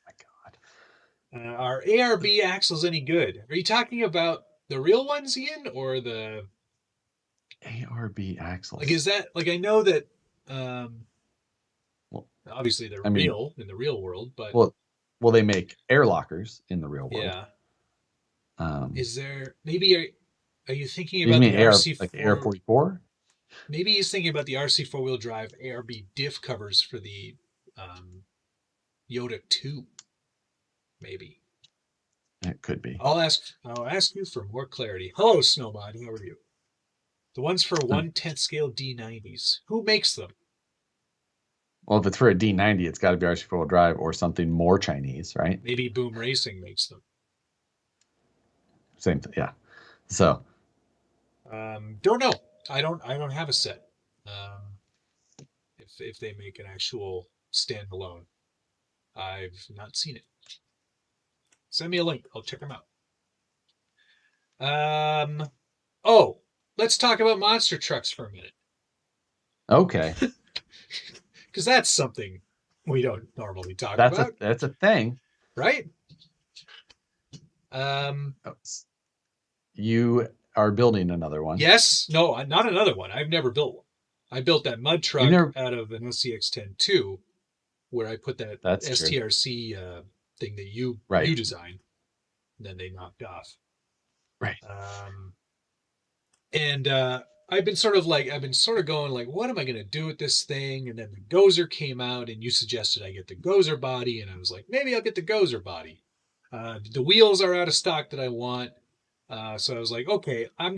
my god. Are ARB axles any good? Are you talking about the real ones, Ian, or the ARB axles? Is that I know that obviously they're real in the real world, but well they make air lockers in the real world. Yeah. Is there maybe are you thinking about the RC4 like Air 44? Maybe he's thinking about the RC 4-wheel drive ARB diff covers for the Yoda 2. Maybe. It could be. I'll ask you for more clarity. Hello, Snowbody. How are you? The ones for 1/10 scale D90s. Who makes them? Well, if it's for a D90, it's got to be RC 4-wheel drive or something more Chinese, right? Maybe Boom Racing makes them. Same thing, yeah. So, don't know. I don't have a set. If they make an actual standalone, I've not seen it. Send me a link. I'll check them out. Let's talk about monster trucks for a minute. Okay. Because that's something we don't normally talk about. That's a thing. Right? You are building another one. Yes. No, not another one. I've never built one. I built that mud truck out of an SCX-10-2 where I put that STRC thing that you designed, and then they knocked off. Right. And I've been sort of going like, what am I going to do with this thing? And then the Gozer came out, and you suggested I get the Gozer body, and I was like, maybe I'll get the Gozer body. The wheels are out of stock that I want. So I was like, okay, I'll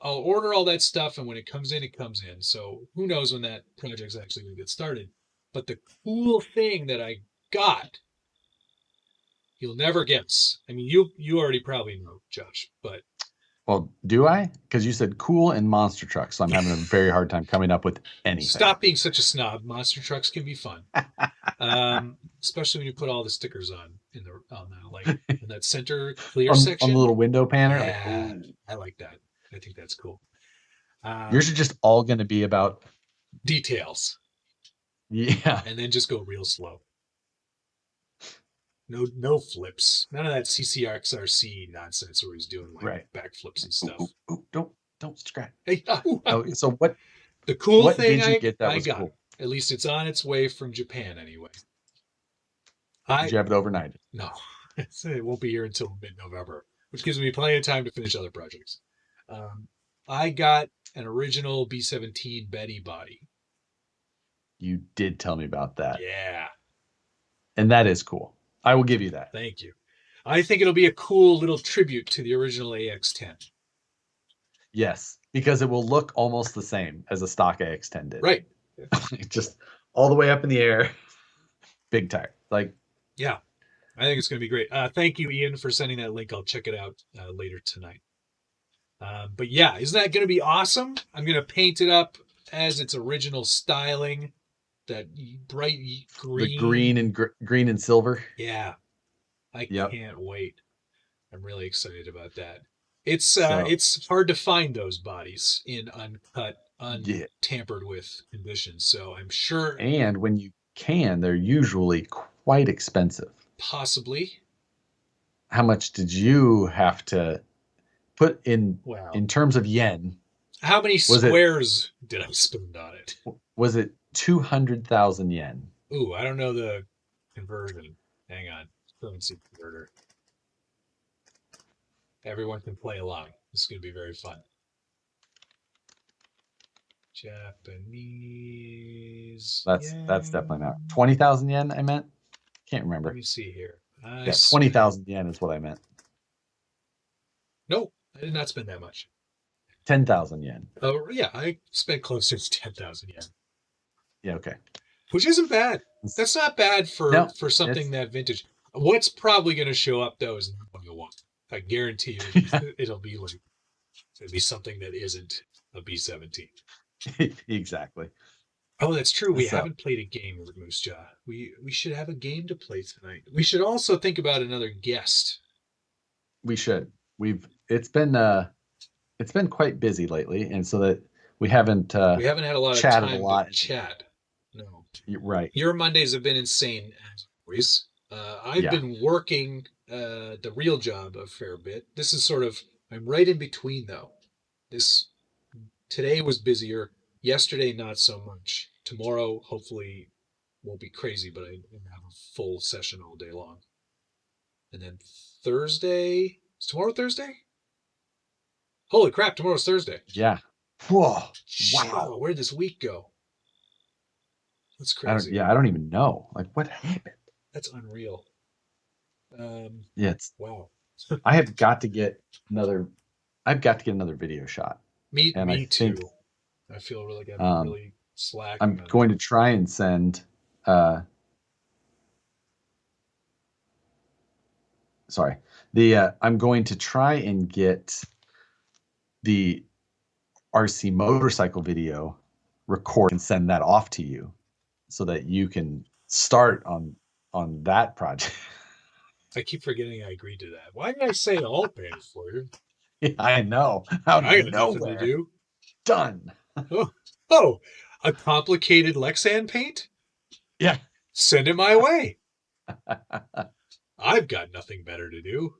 order all that stuff, and when it comes in, it comes in. So who knows when that project's actually going to get started. But the cool thing that I got, you'll never guess. I mean, you already probably know, Josh, but... Well, do I? Because you said cool and monster trucks, so I'm having a very hard time coming up with anything. Stop being such a snob. Monster trucks can be fun. Especially when you put all the stickers on in that center clear section. On the little window panel. Yeah, I like that. I think that's cool. Yours are just all going to be about details. Yeah. And then just go real slow. No flips. None of that CCXRC nonsense where he's doing backflips and stuff. Ooh, don't scratch. Hey, so what? The cool thing did you get that I was got. Cool? At least it's on its way from Japan anyway. Did you have it overnight? No, it won't be here until mid-November, which gives me plenty of time to finish other projects. I got an original B-17 Betty body. You did tell me about that. Yeah. And that is cool. I will give you that. Thank you. I think it'll be a cool little tribute to the original AX10. Yes, because it will look almost the same as a stock AX10 did. Right. Just all the way up in the air. Big tire. Like, yeah, I think it's going to be great. Thank you, Ian, for sending that link. I'll check it out later tonight. But yeah, isn't that going to be awesome? I'm going to paint it up as its original styling, that bright green. The green and silver. Yeah, I Yep. can't wait. I'm really excited about that. It's hard to find those bodies in uncut, untampered with conditions. So I'm sure. And when you can, they're usually quite expensive. Possibly. How much did you have to put in terms of yen? How many squares did I spend on it? Was it 200,000 yen? Ooh, I don't know the conversion. Hang on. Currency converter. Everyone can play along. This is going to be very fun. Japanese. That's definitely not 20,000 yen. I meant. Can't remember. Let me see here. 20,000 yen is what I meant. Nope, I did not spend that much. 10,000 yen. Oh yeah, I spent closer to 10,000 yen. Yeah, okay. Which isn't bad. That's not bad for something that vintage. What's probably going to show up though is not what you want. I guarantee you, it'll be something that isn't a B-17. Exactly. Oh, that's true. We haven't played a game with Moose Jaw. We should have a game to play tonight. We should also think about another guest. We should. It's been quite busy lately, and so that we haven't had a lot of time to chat. No, you're right. Your Mondays have been insane as always. I've been working the real job a fair bit. This is I'm right in between though. Today was busier. Yesterday, not so much. Tomorrow, hopefully, won't be crazy, but I have a full session all day long. And then Thursday, is tomorrow Thursday? Holy crap, tomorrow's Thursday. Yeah. Whoa. Wow. Where'd this week go? That's crazy. I don't even know. Like, what happened? That's unreal. Wow. I've got to get another video shot. Me too. I feel like I'm really slacking. I'm going to try and send I'm going to try and get the RC motorcycle video record and send that off to you so that you can start on that project. I keep forgetting I agreed to that. Why did I say I'll pay for you? Yeah, I know. I got nothing to do. Done. Oh, a complicated Lexan paint? Yeah. Send it my way. I've got nothing better to do.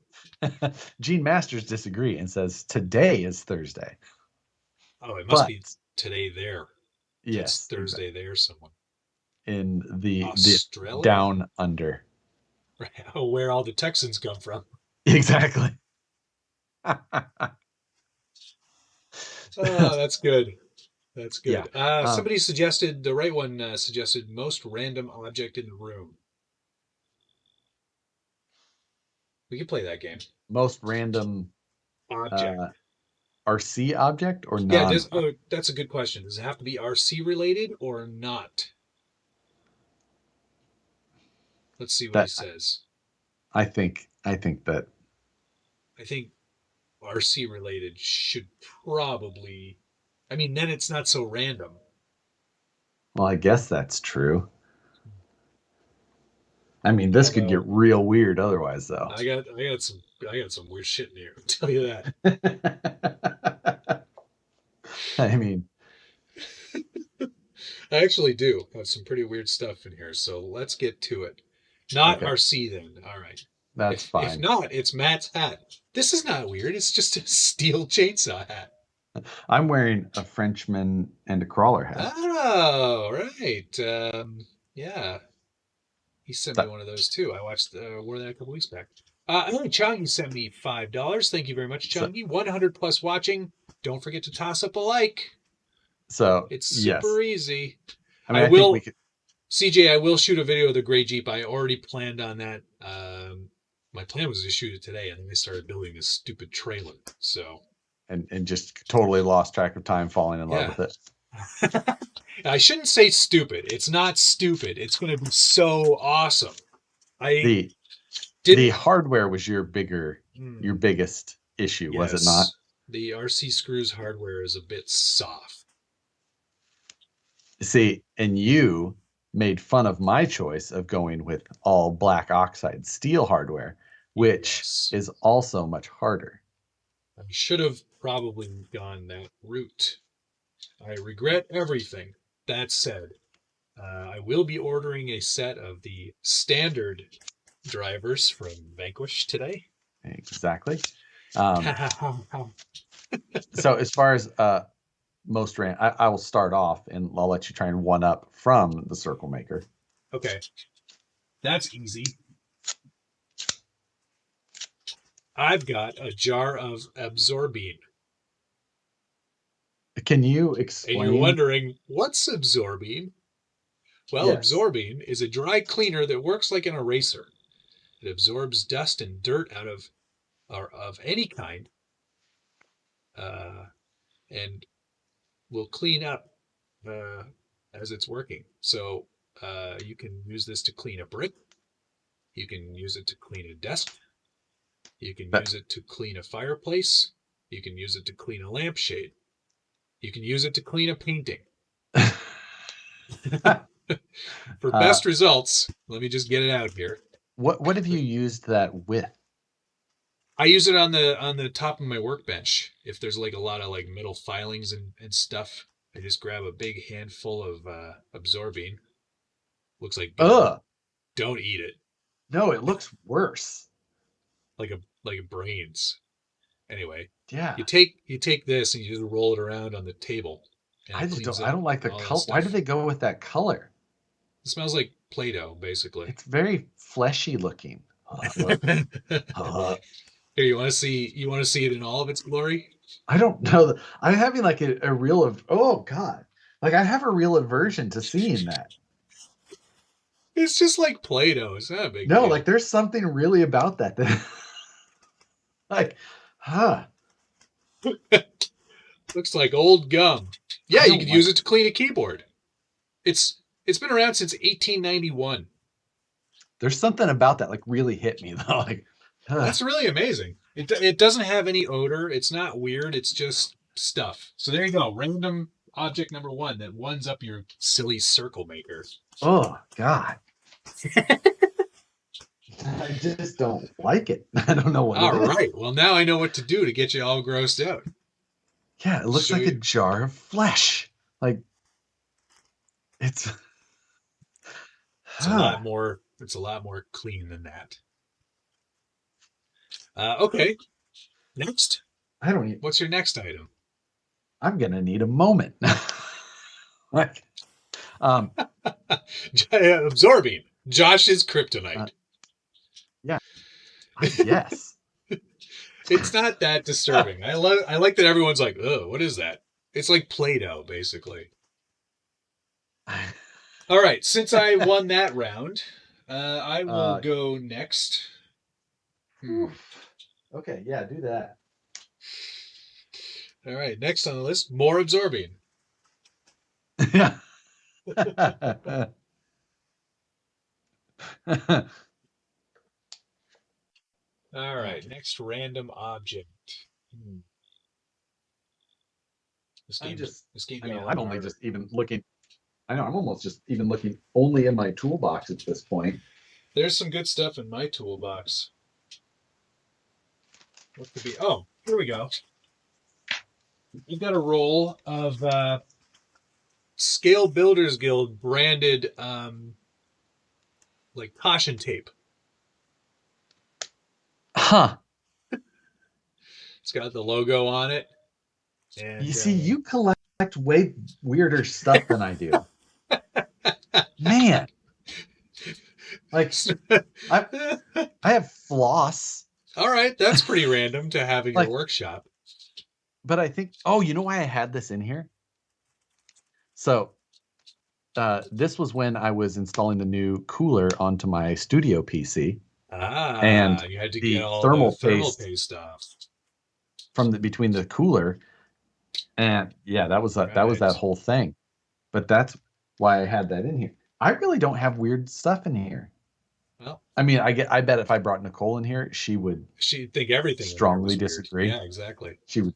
Gene Masters disagree and says today is Thursday. Oh, it must be today there. Yes. It's Thursday there, someone. In the down under. Right. Oh, where all the Texans come from. Exactly. Oh, that's good. That's good. Yeah. Somebody suggested, the right one suggested most random object in the room. We could play that game. Most random object. RC object or not? Yeah, that's a good question. Does it have to be RC related or not? Let's see what he says. I think that. I think RC related should probably. I mean, then it's not so random. Well, I guess that's true. I mean, this could get real weird otherwise, though. I got some weird shit in here. I'll tell you that. I mean, I actually do have some pretty weird stuff in here, so let's get to it. Not RC then. All right. That's fine. If not, it's Matt's hat. This is not weird. It's just a steel chainsaw hat. I'm wearing a Frenchman and a crawler hat. Oh, right. Yeah. He sent me one of those too. I wore that a couple weeks back. Chungy sent me $5. Thank you very much, Chungy. 100 plus watching. Don't forget to toss up a like. So it's super easy. I mean, I think we could... CJ, I will shoot a video of the gray Jeep. I already planned on that. My plan was to shoot it today, and then they started building this stupid trailer. So, and just totally lost track of time falling in love yeah. with it. I shouldn't say stupid. It's not stupid. It's going to be so awesome. I The didn't. hardware was your biggest issue, was it not? Yes. The RC Screws hardware is a bit soft. See, and you made fun of my choice of going with all black oxide steel hardware, which Yes. is also much harder. I should have probably gone that route. I regret everything. That said, I will be ordering a set of the standard drivers from Vanquish today. Exactly. So as far as most I will start off, and I'll let you try and one up from the Circle Maker. Okay. That's easy. I've got a jar of absorbine. Can you explain? And you're wondering, what's absorbine? Well, Yes. absorbine is a dry cleaner that works like an eraser. It absorbs dust and dirt out of any kind, and will clean up as it's working. So you can use this to clean a brick. You can use it to clean a desk. You can use it to clean a fireplace. You can use it to clean a lampshade. You can use it to clean a painting. For best results, let me just get it out here. What have you used that with? I use it on the top of my workbench. If there's like a lot of like metal filings and stuff, I just grab a big handful of absorbine. Looks like Ugh. Don't eat it. No, it looks worse. Like a brains. Anyway, yeah. You take this and you just roll it around on the table. I don't like the color. Why do they go with that color? It smells like Play-Doh, basically. It's very fleshy looking. Here, you want to see it in all of its glory? I don't know. I'm having like a real oh god, like I have a real aversion to seeing that. It's just like Play-Doh. It's not a big deal. deal. Like there's something really about that. Like, Looks like old gum. Yeah, you could use it to clean a keyboard. It's been around since 1891. There's something about that like really hit me though. Like, that's really amazing. It doesn't have any odor. It's not weird. It's just stuff. So there you go. Random object number 1 that ones up your silly Circle Maker. Oh God. I just don't like it. I don't know what. All right. Well, now I know what to do to get you all grossed out. Yeah, it looks like a jar of flesh. Like it's a lot more. It's a lot more clean than that. Okay. Next. I don't need. What's your next item? I'm gonna need a moment. Like, absorbing Josh's kryptonite. Yeah. I guess. It's not that disturbing. I like that everyone's like, "Oh, what is that?" It's like Play-Doh, basically. All right, since I won that round, I will go next. Okay, yeah, do that. All right, next on the list, more absorbing. Yeah. All right, next random object. I'm only just even looking. I know, I'm almost just even looking only in my toolbox at this point. There's some good stuff in my toolbox. What could be? Oh, here we go. We've got a roll of Scale Builders Guild branded like caution tape. Huh. It's got the logo on it. And, you see, you collect way weirder stuff than I do. Man. Like, I have floss. All right, that's pretty random to have in your workshop. But I think, you know why I had this in here? So, this was when I was installing the new cooler onto my studio PC. Ah, and you had to get the all the thermal thermal paste paste off. from between the cooler, and yeah, that was that Right. whole thing. But that's why I had that in here. I really don't have weird stuff in here. Well, I mean, I bet if I brought Nicole in here, she would she'd think everything in there strongly was weird. disagree. Yeah, exactly. She would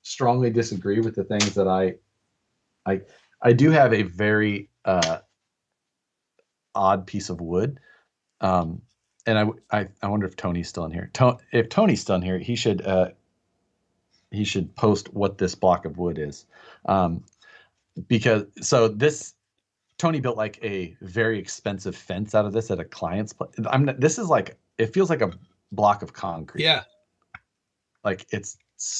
strongly disagree with the things that I I do have a very odd piece of wood. Um, and I wonder if Tony's still in here. If Tony's still in here, he should post what this block of wood is. Because so this Tony built like a very expensive fence out of this at a client's place. This is like, it feels like a block of concrete. Yeah. Like Is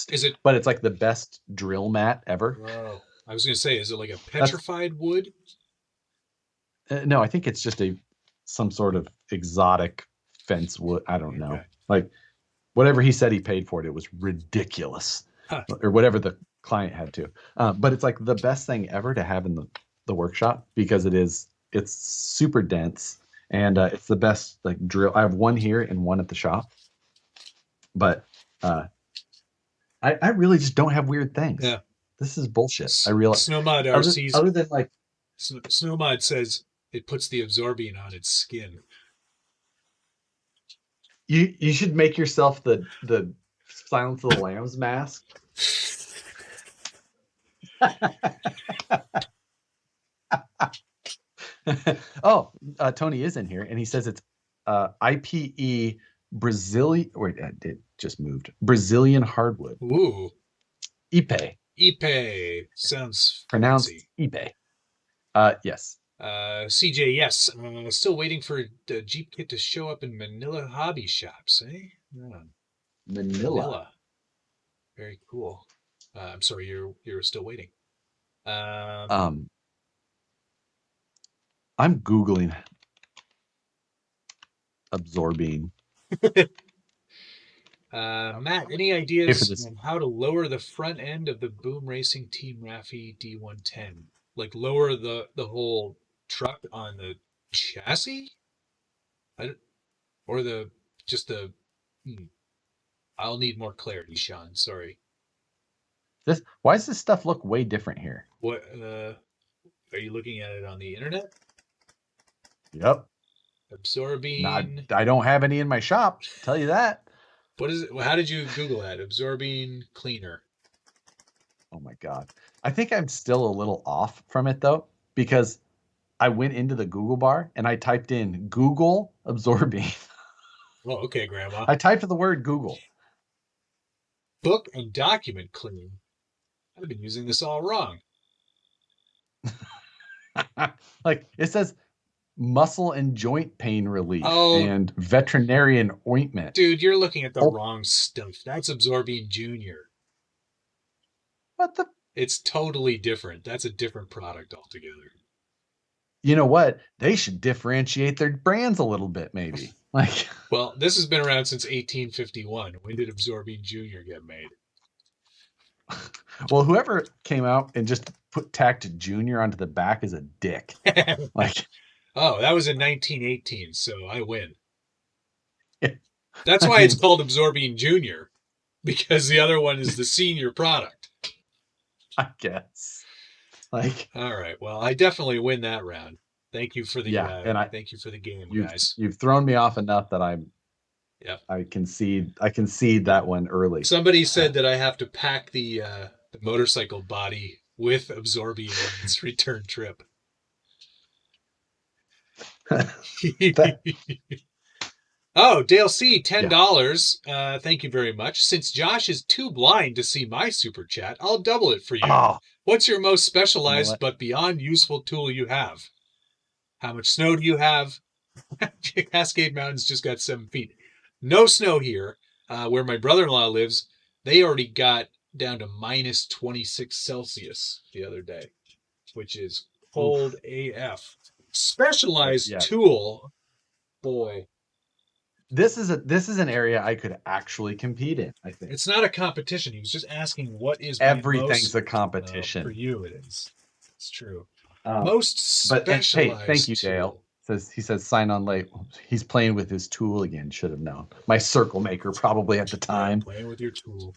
it? but it's like the best drill mat ever. Whoa. I was gonna say, is it like a petrified wood? No, I think it's just some sort of exotic fence wood. I don't know. Like whatever he said he paid for it, it was ridiculous. Huh. Or whatever the client had to. But it's like the best thing ever to have in the workshop because it's super dense and it's the best like drill. I have one here and one at the shop. But I really just don't have weird things. Yeah. This is bullshit. I realize. Snowmod RC's other than like Snowmod says it puts the absorbing on its skin. you should make yourself the Silence of the Lambs mask. Oh, Tony is in here and he says it's IPE Brazilian. Wait, it just moved. Brazilian hardwood. Ooh. Ipe. Ipe sounds Pronounced fancy. Ipe. Yes. CJ, yes. Still waiting for the Jeep kit to show up in Manila hobby shops, eh? Yeah. Manila. Very cool. I'm sorry, you're still waiting. I'm Googling absorbing. Matt, any ideas on how to lower the front end of the Boom Racing Team Raffi D110? Like lower the whole truck on the chassis? Or just the... I'll need more clarity, Sean. Sorry. Why does this stuff look way different here? What are you looking at it on the internet? Yep. Absorbing. I don't have any in my shop. Tell you that. What is it? How did you Google that? Absorbing cleaner. Oh my God. I think I'm still a little off from it though, because I went into the Google bar and I typed in Google absorbing. Oh, okay, Grandma. I typed the word Google. Book and document cleaning. I've been using this all wrong. Like it says muscle and joint pain relief and veterinarian ointment. Dude, you're looking at the wrong stuff. That's Absorbing Junior. What the? It's totally different. That's a different product altogether. You know what? They should differentiate their brands a little bit, maybe. Like, well, this has been around since 1851. When did Absorbing Junior get made? Well, whoever came out and just tacked Junior onto the back is a dick. Like, oh, that was in 1918, so I win. That's why it's called Absorbing Junior, because the other one is the senior product. I guess. Like, all right. Well, I definitely win that round. Thank you for the thank you for the game, guys. You've thrown me off enough that I concede that one early. Somebody said that I have to pack the motorcycle body with Absorbing on its return trip. Oh, Dale C, $10. Yeah. Thank you very much. Since Josh is too blind to see my super chat, I'll double it for you. Oh. What's your most specialized but beyond useful tool you have? How much snow do you have? Cascade Mountains just got 7 feet. No snow here. Where my brother-in-law lives, they already got down to minus 26 Celsius the other day, which is cold AF. Specialized tool, boy. This is an area I could actually compete in. I think it's not a competition. He was just asking what is everything's a competition for you. It is. It's true. Most specialized. Hey, thank you, Dale. He says sign on late. He's playing with his tool again. Should have known. My circle maker probably at the time. Playing with your tool.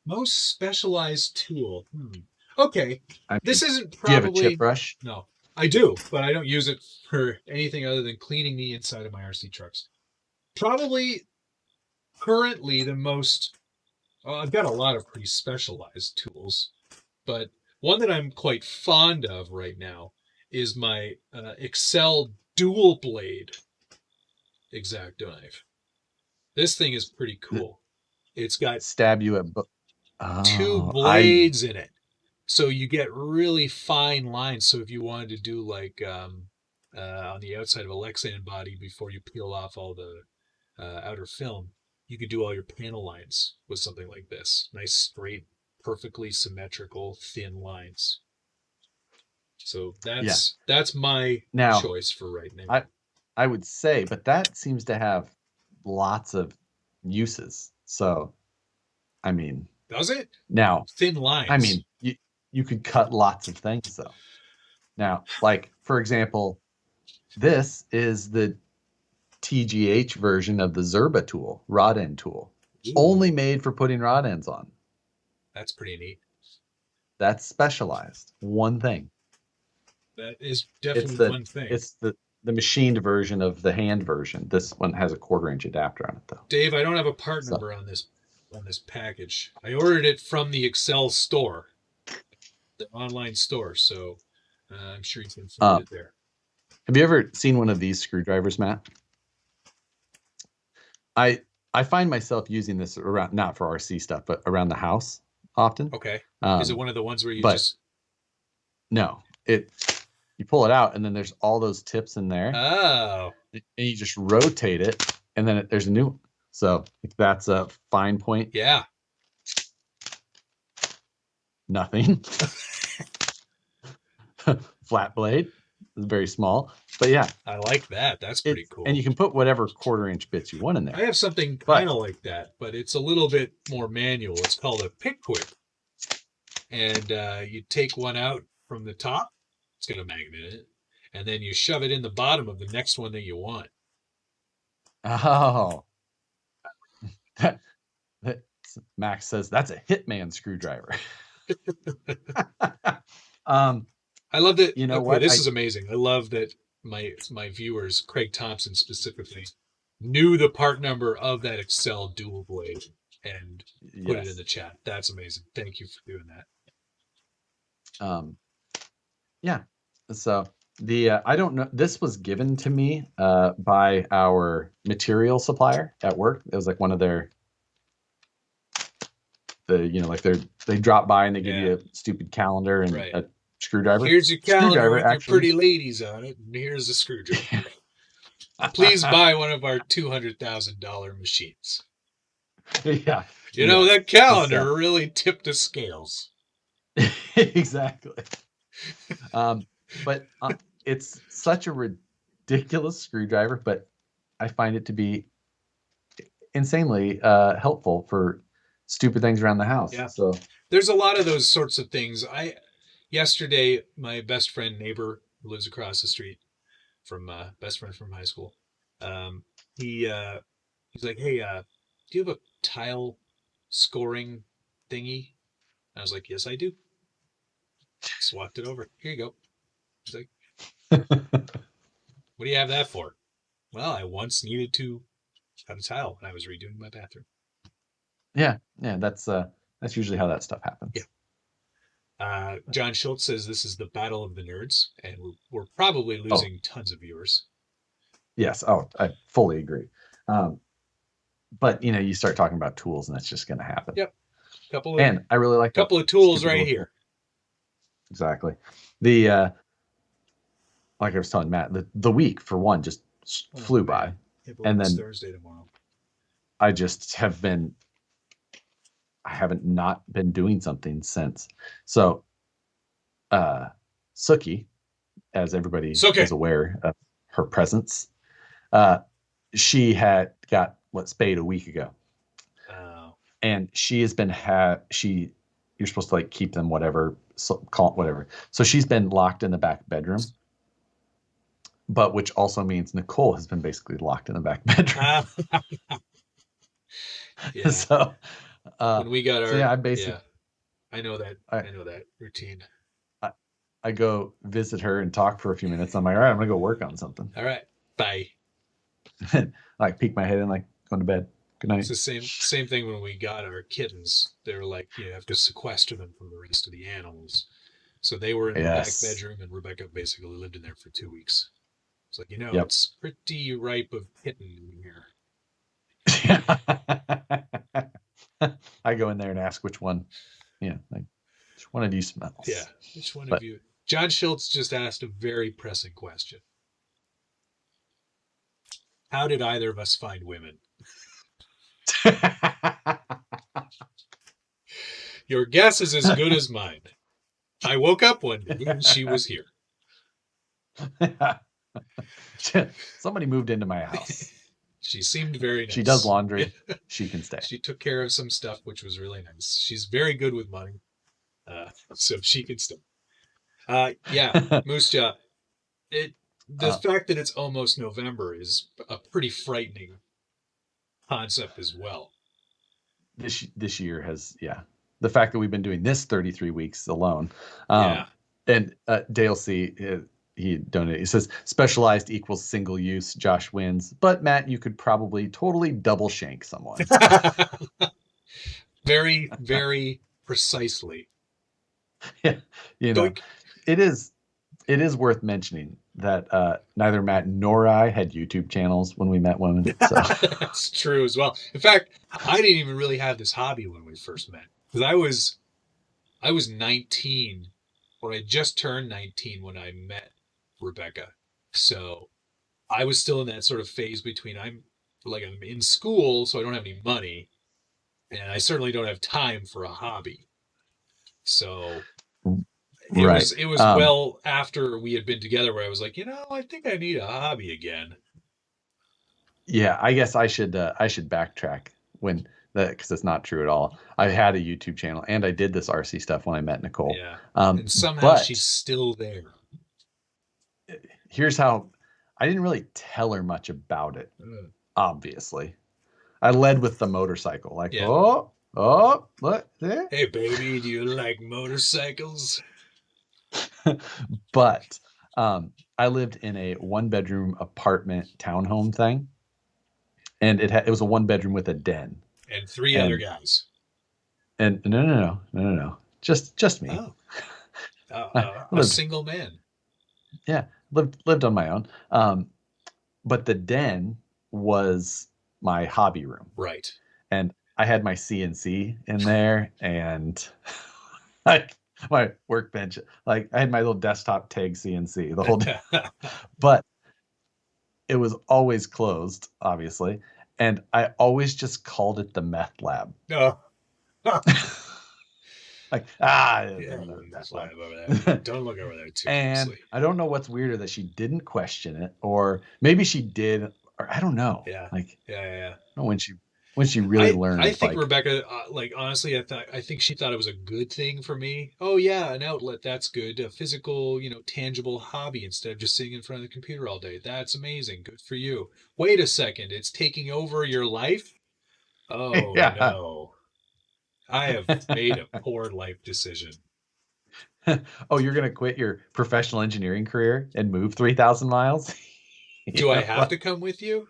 Most specialized tool. Okay. I mean, This isn't do you have a probably. chip brush? No, I do, but I don't use it for anything other than cleaning the inside of my RC trucks. Probably currently the most. I've got a lot of pretty specialized tools, but one that I'm quite fond of right now is my Excel dual blade X-Acto knife. This thing is pretty cool. It's got stab you at two blades in it, so you get really fine lines. So if you wanted to do like on the outside of a Lexan body before you peel off all the outer film, you could do all your panel lines with something like this. Nice, straight, perfectly symmetrical, thin lines. So that's my choice for right now. I would say, but that seems to have lots of uses. So, I mean, does it? Now, thin lines. I mean, you could cut lots of things though. Now, like for example, this is the TGH version of the Zerba tool, rod end tool. Ooh. Only made for putting rod ends on. That's pretty neat. That's specialized. One thing. That is definitely one thing. It's the machined version of the hand version. This one has a 1/4-inch adapter on it though. Dave, I don't have a part number on this package. I ordered it from the Excel store, the online store, so I'm sure you can find it there. Have you ever seen one of these screwdrivers, Matt? I find myself using this around, not for RC stuff, but around the house often. Okay. Is it one of the ones where you just... No. You pull it out, and then there's all those tips in there. Oh. And you just rotate it, and then there's a new one. So if that's a fine point. Yeah. Nothing. Flat blade. It's very small. But yeah. I like that. That's pretty cool. And you can put whatever 1/4-inch bits you want in there. I have something kind of like that, but it's a little bit more manual. It's called a pick quick. And you take one out from the top. It's got a magnet in it. And then you shove it in the bottom of the next one that you want. Oh. Max says that's a Hitman screwdriver. I love that. You know what? This is amazing. I love that my viewers, Craig Thompson specifically, knew the part number of that Excel dual blade and put it in the chat. That's amazing. Thank you for doing that. Yeah. So I don't know. This was given to me by our material supplier at work. It was like one of their they drop by and they give you a stupid calendar and a screwdriver. Here's your calendar with your pretty ladies on it, and here's a screwdriver. Please buy one of our $200,000 machines. Yeah. You know, that calendar really tipped the scales. Exactly. But it's such a ridiculous screwdriver, but I find it to be insanely helpful for stupid things around the house. Yeah. So there's a lot of those sorts of things. Yesterday, my best friend neighbor who lives across the street from best friend from high school, he's like, "Hey, do you have a tile scoring thingy?" I was like, "Yes, I do." Swapped it over. Here you go. He's like, "What do you have that for?" Well, I once needed to cut a tile when I was redoing my bathroom. Yeah, that's usually how that stuff happens. Yeah. John Schultz says this is the battle of the nerds, and we're probably losing tons of viewers. Yes. Oh, I fully agree. But you start talking about tools, and that's just going to happen. Yep. And I really like a couple of tools right here. Exactly. The like I was telling Matt, the week for one just flew by, and then Thursday tomorrow. I just I haven't not been doing something since. So, Suki, as everybody is aware of her presence, she had got spayed a week ago. Oh. And she has been you're supposed to keep them whatever. So she's been locked in the back bedroom but which also means Nicole has been basically locked in the back bedroom. Yeah. So, When we got so our, yeah, yeah, I know that. I, I know that routine. I, I go visit her and talk for a few minutes. I'm like, all right, I'm gonna go work on something. All right. Bye. Like peek my head in, like going to bed. Good It's night. the same thing when we got our kittens. They were like, you have to sequester them from the rest of the animals. So they were in the back Yes. bedroom, and Rebecca basically lived in there for 2 weeks. It's like, Yep. it's pretty ripe of kitten in here. I go in there and ask which one. Yeah, like which one of you smells? Yeah. Which one of But you? John Schultz just asked a very pressing question. How did either of us find women? Your guess is as good as mine. I woke up one day and she was here. Somebody moved into my house. She seemed very nice. She does laundry. She can stay. She took care of some stuff, which was really nice. She's very good with money, so she can stay. Yeah, Moose Jaw. The fact that it's almost November is a pretty frightening concept as well. This year has, yeah. The fact that we've been doing this 33 weeks alone. Yeah. And Dale C, he donated. He says specialized equals single use. Josh wins, but Matt, you could probably totally double shank someone. Very, very precisely. Yeah, it is worth mentioning that neither Matt nor I had YouTube channels when we met women. So. That's true as well. In fact, I didn't even really have this hobby when we first met, because I was 19, or I just turned 19 when I met Rebecca. So I was still in that sort of phase between I'm in school, so I don't have any money, and I certainly don't have time for a hobby. So it was well after we had been together where I was like, I think I need a hobby again. Yeah, I guess I should backtrack because it's not true at all. I had a YouTube channel and I did this RC stuff when I met Nicole. Yeah. And somehow she's still there. Here's how I didn't really tell her much about it. Obviously, I led with the motorcycle, like, oh, look there. Hey, baby, do you like motorcycles? But I lived in a 1-bedroom apartment townhome thing, and it was a 1-bedroom with a den and 3 other guys. And no, just me. A single man. Yeah, lived on my own. But the den was my hobby room, right? And I had my CNC in there, and like my workbench, like I had my little desktop TAG CNC the whole day. But it was always closed, obviously, and I always just called it the meth lab. No. Like, don't look over there too and closely. I don't know what's weirder, that she didn't question it, or maybe she did, or I don't know. Yeah. Like, yeah. I don't know when she really learned. I think Rebecca, honestly, I think she thought it was a good thing for me. Oh yeah, an outlet, that's good. A physical, tangible hobby instead of just sitting in front of the computer all day. That's amazing. Good for you. Wait a second, it's taking over your life? Oh yeah. No. I have made a poor life decision. Oh, you're going to quit your professional engineering career and move 3,000 miles? Do I have to come with you?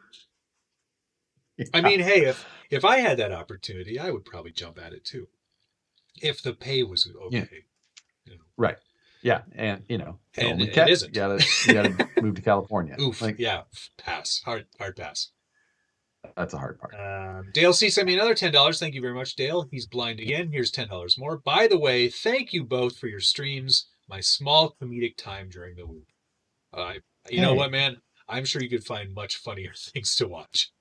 Yeah. I mean, hey, if I had that opportunity, I would probably jump at it too. If the pay was okay. Yeah. Right. Yeah. And, and it isn't. You gotta move to California. Oof. Yeah. Pass. Hard pass. That's a hard part. Dale C sent me another $10. Thank you very much, Dale. He's blind again. Here's $10 more. By the way, thank you both for your streams. My small comedic time during the week. You know what, man? I'm sure you could find much funnier things to watch.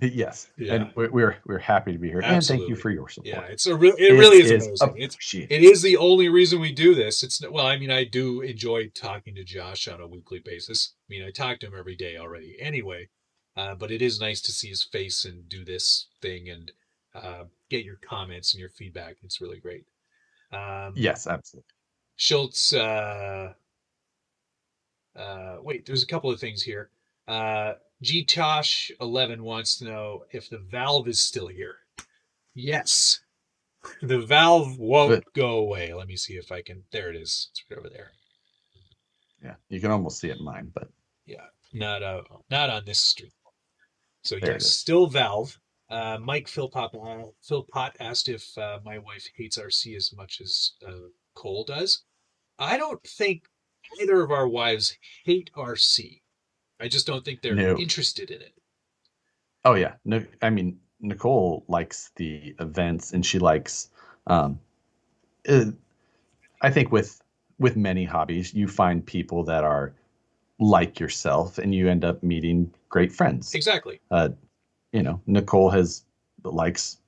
Yes. Yeah. And we're happy to be here. Absolutely. And thank you for your support. Yeah, it really is amazing. It is the only reason we do this. I do enjoy talking to Josh on a weekly basis. I mean, I talk to him every day already anyway. But it is nice to see his face and do this thing and get your comments and your feedback. It's really great. Yes, absolutely. Schultz Wait, there's a couple of things here. Gtosh11 wants to know if the valve is still here. Yes. The valve won't But go away. Let me see if I can. There it is. It's right over there. yeah, you can almost see it in mine, but Yeah, not on this stream. So there yes, it is. still valve. Mike Philpott asked if my wife hates RC as much as Cole does. I don't think either of our wives hate RC. I just don't think they're No. interested in it. Oh yeah. No, I mean Nicole likes the events and she likes um uh, I think with many hobbies you find people that are like yourself and you end up meeting great friends. Exactly. Nicole has likes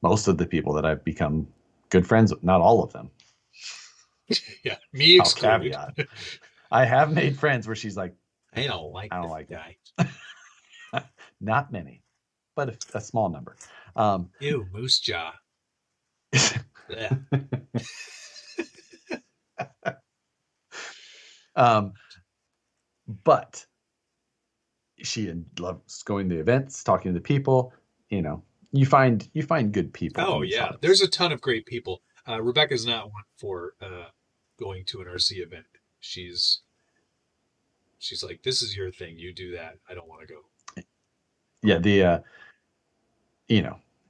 most of the people that I've become good friends with, not all of them. Yeah, me I'll excluded. caveat. I have made friends where she's like, I don't like I don't that like guy. it. Not many, but a small number. Ew, moose jaw. Yeah. But she loves going to events, talking to the people. You find good people Oh in these yeah, hobbies. there's a ton of great people. Rebecca's not one for going to an RC event. She's like, this is your thing. You do that. I don't want to go. Yeah,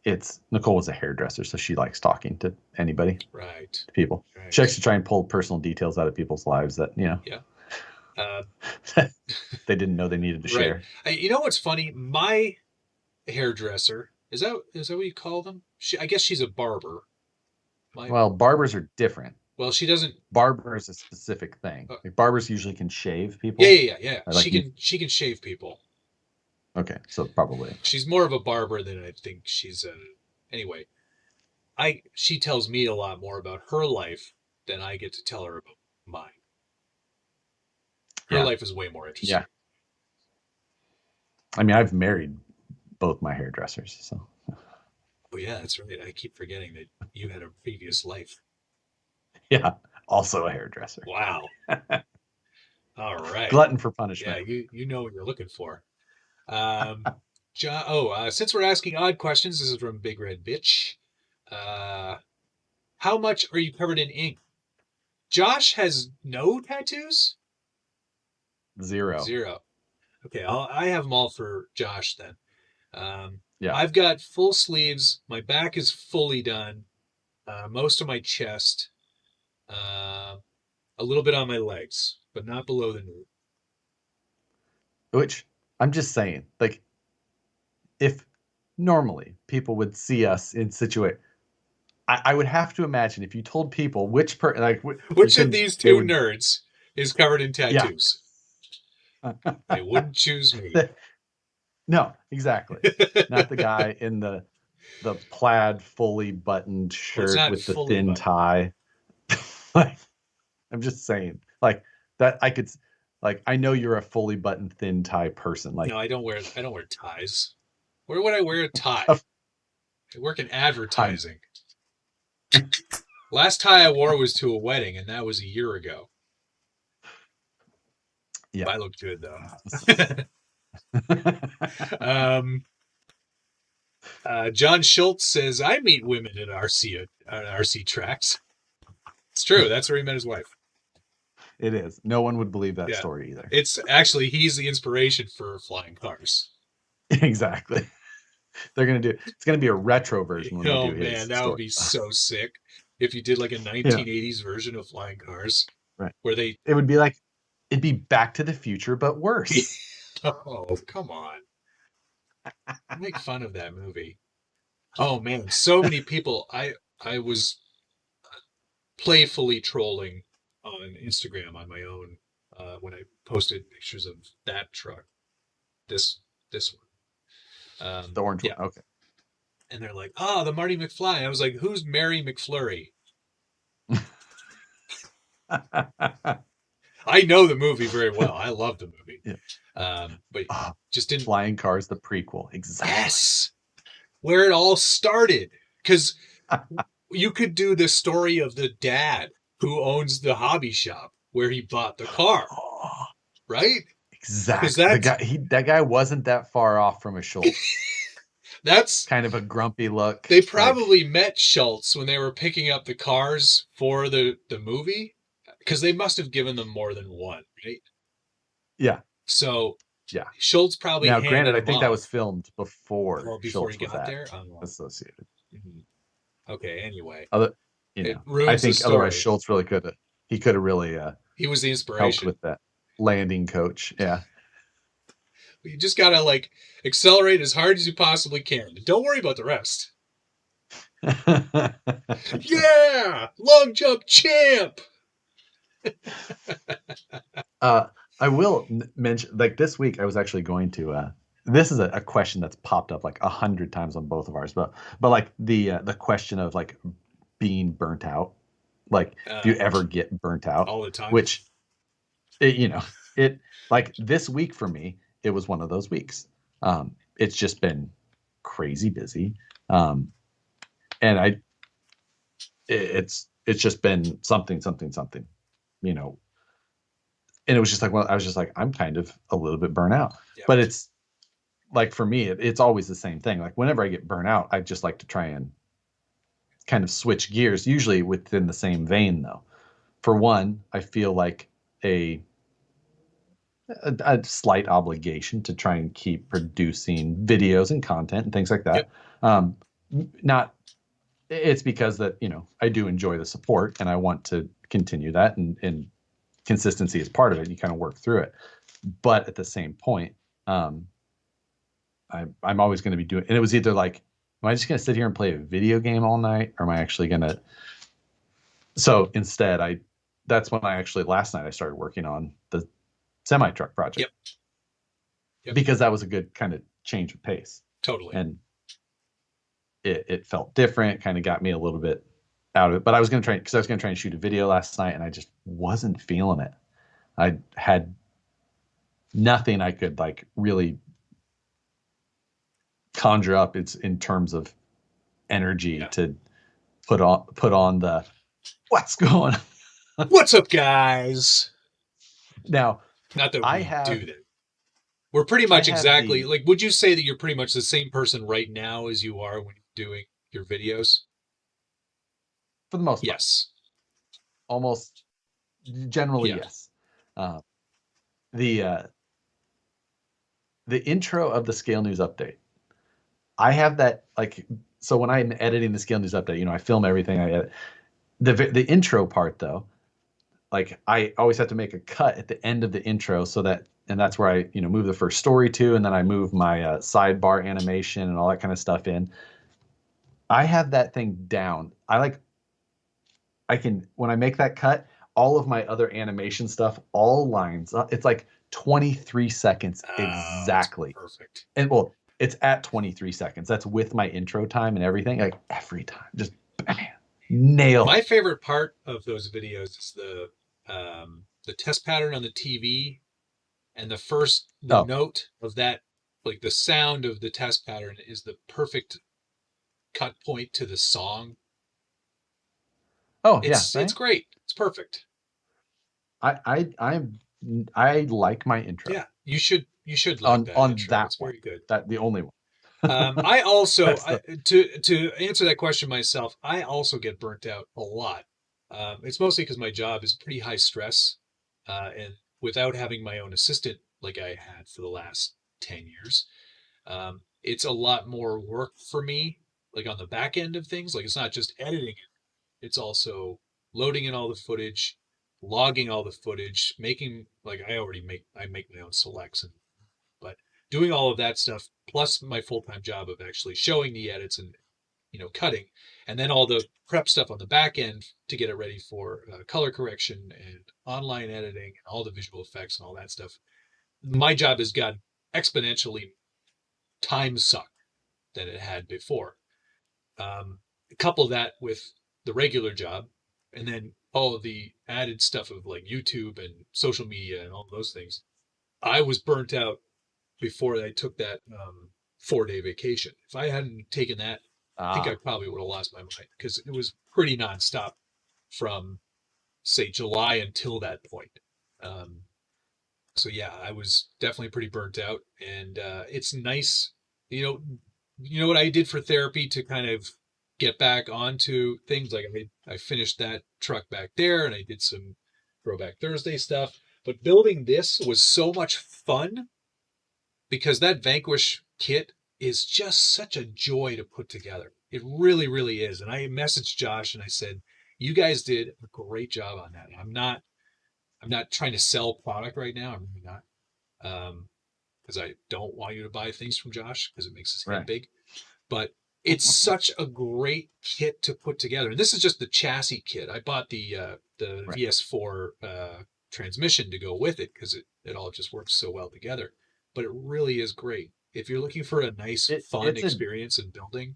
it's Nicole was a hairdresser, so she likes talking to anybody, Right. to people. Right. She likes to try and pull personal details out of people's lives that Yeah. they didn't know they needed to Right. share. You know what's funny? My hairdresser is that what you call them? I guess she's a barber. Well, barbers are different. Well, she doesn't. Barber is a specific thing. Like barbers usually can shave people. Yeah. Like She can shave people. Okay, so probably. She's more of a barber than I think she's a. Anyway, she tells me a lot more about her life than I get to tell her about mine. Her life is way more interesting. Yeah. I mean, I've married both my hairdressers, so. Oh yeah, that's right. I keep forgetting that you had a previous life. Yeah, also a hairdresser. Wow. All right. Glutton for punishment. Yeah, you know what you're looking for. John, since we're asking odd questions, this is from Big Red Bitch. How much are you covered in ink? Josh has no tattoos? Zero. Okay, I have them all for Josh then. Yeah. I've got full sleeves. My back is fully done. Most of my chest. A little bit on my legs, but not below the knee. Which I'm just saying, like, if normally people would see us in situation, I would have to imagine if you told people which which of these two nerds is covered in tattoos. Yeah. They wouldn't choose me. No, exactly. Not the guy in the plaid fully buttoned shirt with the thin tie. Like, I'm just saying, like that I could, like, I know you're a fully buttoned thin tie person. Like, no, I don't wear ties. Where would I wear a tie? I work in advertising. Last tie I wore was to a wedding, and that was a year ago. Yeah, I looked good though. John Schultz says, I meet women at RC tracks. It's true. That's where he met his wife. It is. No one would believe that story either. It's actually, he's the inspiration for flying cars. Exactly. It's going to be a retro version when they do his man, that would be so sick if you did like a 1980s version of flying cars. Right. Where it'd be Back to the Future, but worse. Oh, come on. Make fun of that movie. Oh man, so many people. I was playfully trolling on Instagram on my own when I posted pictures of that truck. This one. The orange one. Okay. And they're like, "Oh, the Marty McFly." I was like, "Who's Mary McFlurry?" I know the movie very well. I love the movie. Yeah. But just didn't. Flying Cars, the prequel. Exactly. Yes. Where it all started. Because you could do the story of the dad who owns the hobby shop where he bought the car. right? Because Exactly. That guy wasn't that far off from a Schultz. that's Kind of a grumpy look. they Like, probably met Schultz when they were picking up the cars for the movie, because they must have given them more than one, right? yeah, So yeah. Schultz probably Now, handed granted, I them think that was off. filmed before Well, before he Schultz was got at there. Oh, Associated. mhm. Okay. Anyway, Other, it I ruins the think otherwise story. Schultz really could have. He could have really He was the helped inspiration. with that landing coach. Yeah. You just gotta like accelerate as hard as you possibly can. Don't worry about the rest. Yeah, long jump champ. uh, I will mention, like this week, I was actually going to. This is a question that's popped up like 100 times on both of ours, but like the question of like being burnt out. Like, do you ever get burnt out? All the time. Which, it, you know, it like this week for me, it was one of those weeks. It's just been crazy busy, and it's just been something, you know. And it was just like, well, I was just like, I'm kind of a little bit burnt out. Yep. But it's like for me, it's always the same thing. Like whenever I get burnt out, I just like to try and kind of switch gears, usually within the same vein, though. For one, I feel like a slight obligation to try and keep producing videos and content and things like that. Yep. Not it's because that I do enjoy the support and I want to continue that, and consistency is part of it. You kind of work through it, but at the same point, I'm always going to be doing. And it was either like, am I just going to sit here and play a video game all night, or am I actually going to? So instead, that's when I actually last night I started working on the semi truck project. Yep. Yep. Because that was a good kind of change of pace. Totally. And it felt different, kind of got me a little bit out of it. But I was going to try and shoot a video last night, and I just wasn't feeling it. I had nothing I could like really conjure up. It's in terms of energy to put on the what's going on. What's up, guys? Now, not that I we have, do that. We're pretty much exactly like. Would you say that you're pretty much the same person right now as you are when you're doing your videos? For the most part, yes. Almost generally, yes. The intro of the Scale News update, I have that like. So when I'm editing the Scale News update, I film everything. I edit the intro part though. Like I always have to make a cut at the end of the intro and that's where I move the first story to, and then I move my sidebar animation and all that kind of stuff in. I have that thing down. When I make that cut, all of my other animation stuff all lines up. It's like 23 seconds exactly. Perfect. And well, it's at 23 seconds. That's with my intro time and everything. Like every time, just bam, nail. My favorite part of those videos is the test pattern on the TV, and the note of that, like the sound of the test pattern is the perfect cut point to the song. Oh, right? It's great. It's perfect. I like my intro. Yeah, you should like that on intro. that it's one. very good. That the only one. I also to answer that question myself, I also get burnt out a lot. It's mostly because my job is pretty high stress, and without having my own assistant like I had for the last 10 years, it's a lot more work for me, like on the back end of things. Like it's not just editing it, it's also loading in all the footage, logging all the footage, making like I make my own selects, but doing all of that stuff plus my full-time job of actually showing the edits and cutting, and then all the prep stuff on the back end to get it ready for color correction and online editing and all the visual effects and all that stuff. My job has gotten exponentially time sucked than it had before. Couple that with the regular job, and then all of the added stuff of like YouTube and social media and all those things. I was burnt out before I took that 4-day vacation. If I hadn't taken that, I think I probably would have lost my mind, because it was pretty nonstop from say July until that point. So yeah, I was definitely pretty burnt out, and it's nice, you know. You know what I did for therapy to kind of get back onto things. Like I finished that truck back there, and I did some Throwback Thursday stuff. But building this was so much fun because that Vanquish kit is just such a joy to put together. It really, really is. And I messaged Josh and I said, "You guys did a great job on that." I'm not trying to sell product right now. I'm really not. Because I don't want you to buy things from Josh because it makes his head Right. big. But it's such a great kit to put together. And this is just the chassis kit. I bought the Right. VS4 transmission to go with it because it all just works so well together. But it really is great. If you're looking for a nice, fun It's a experience in building,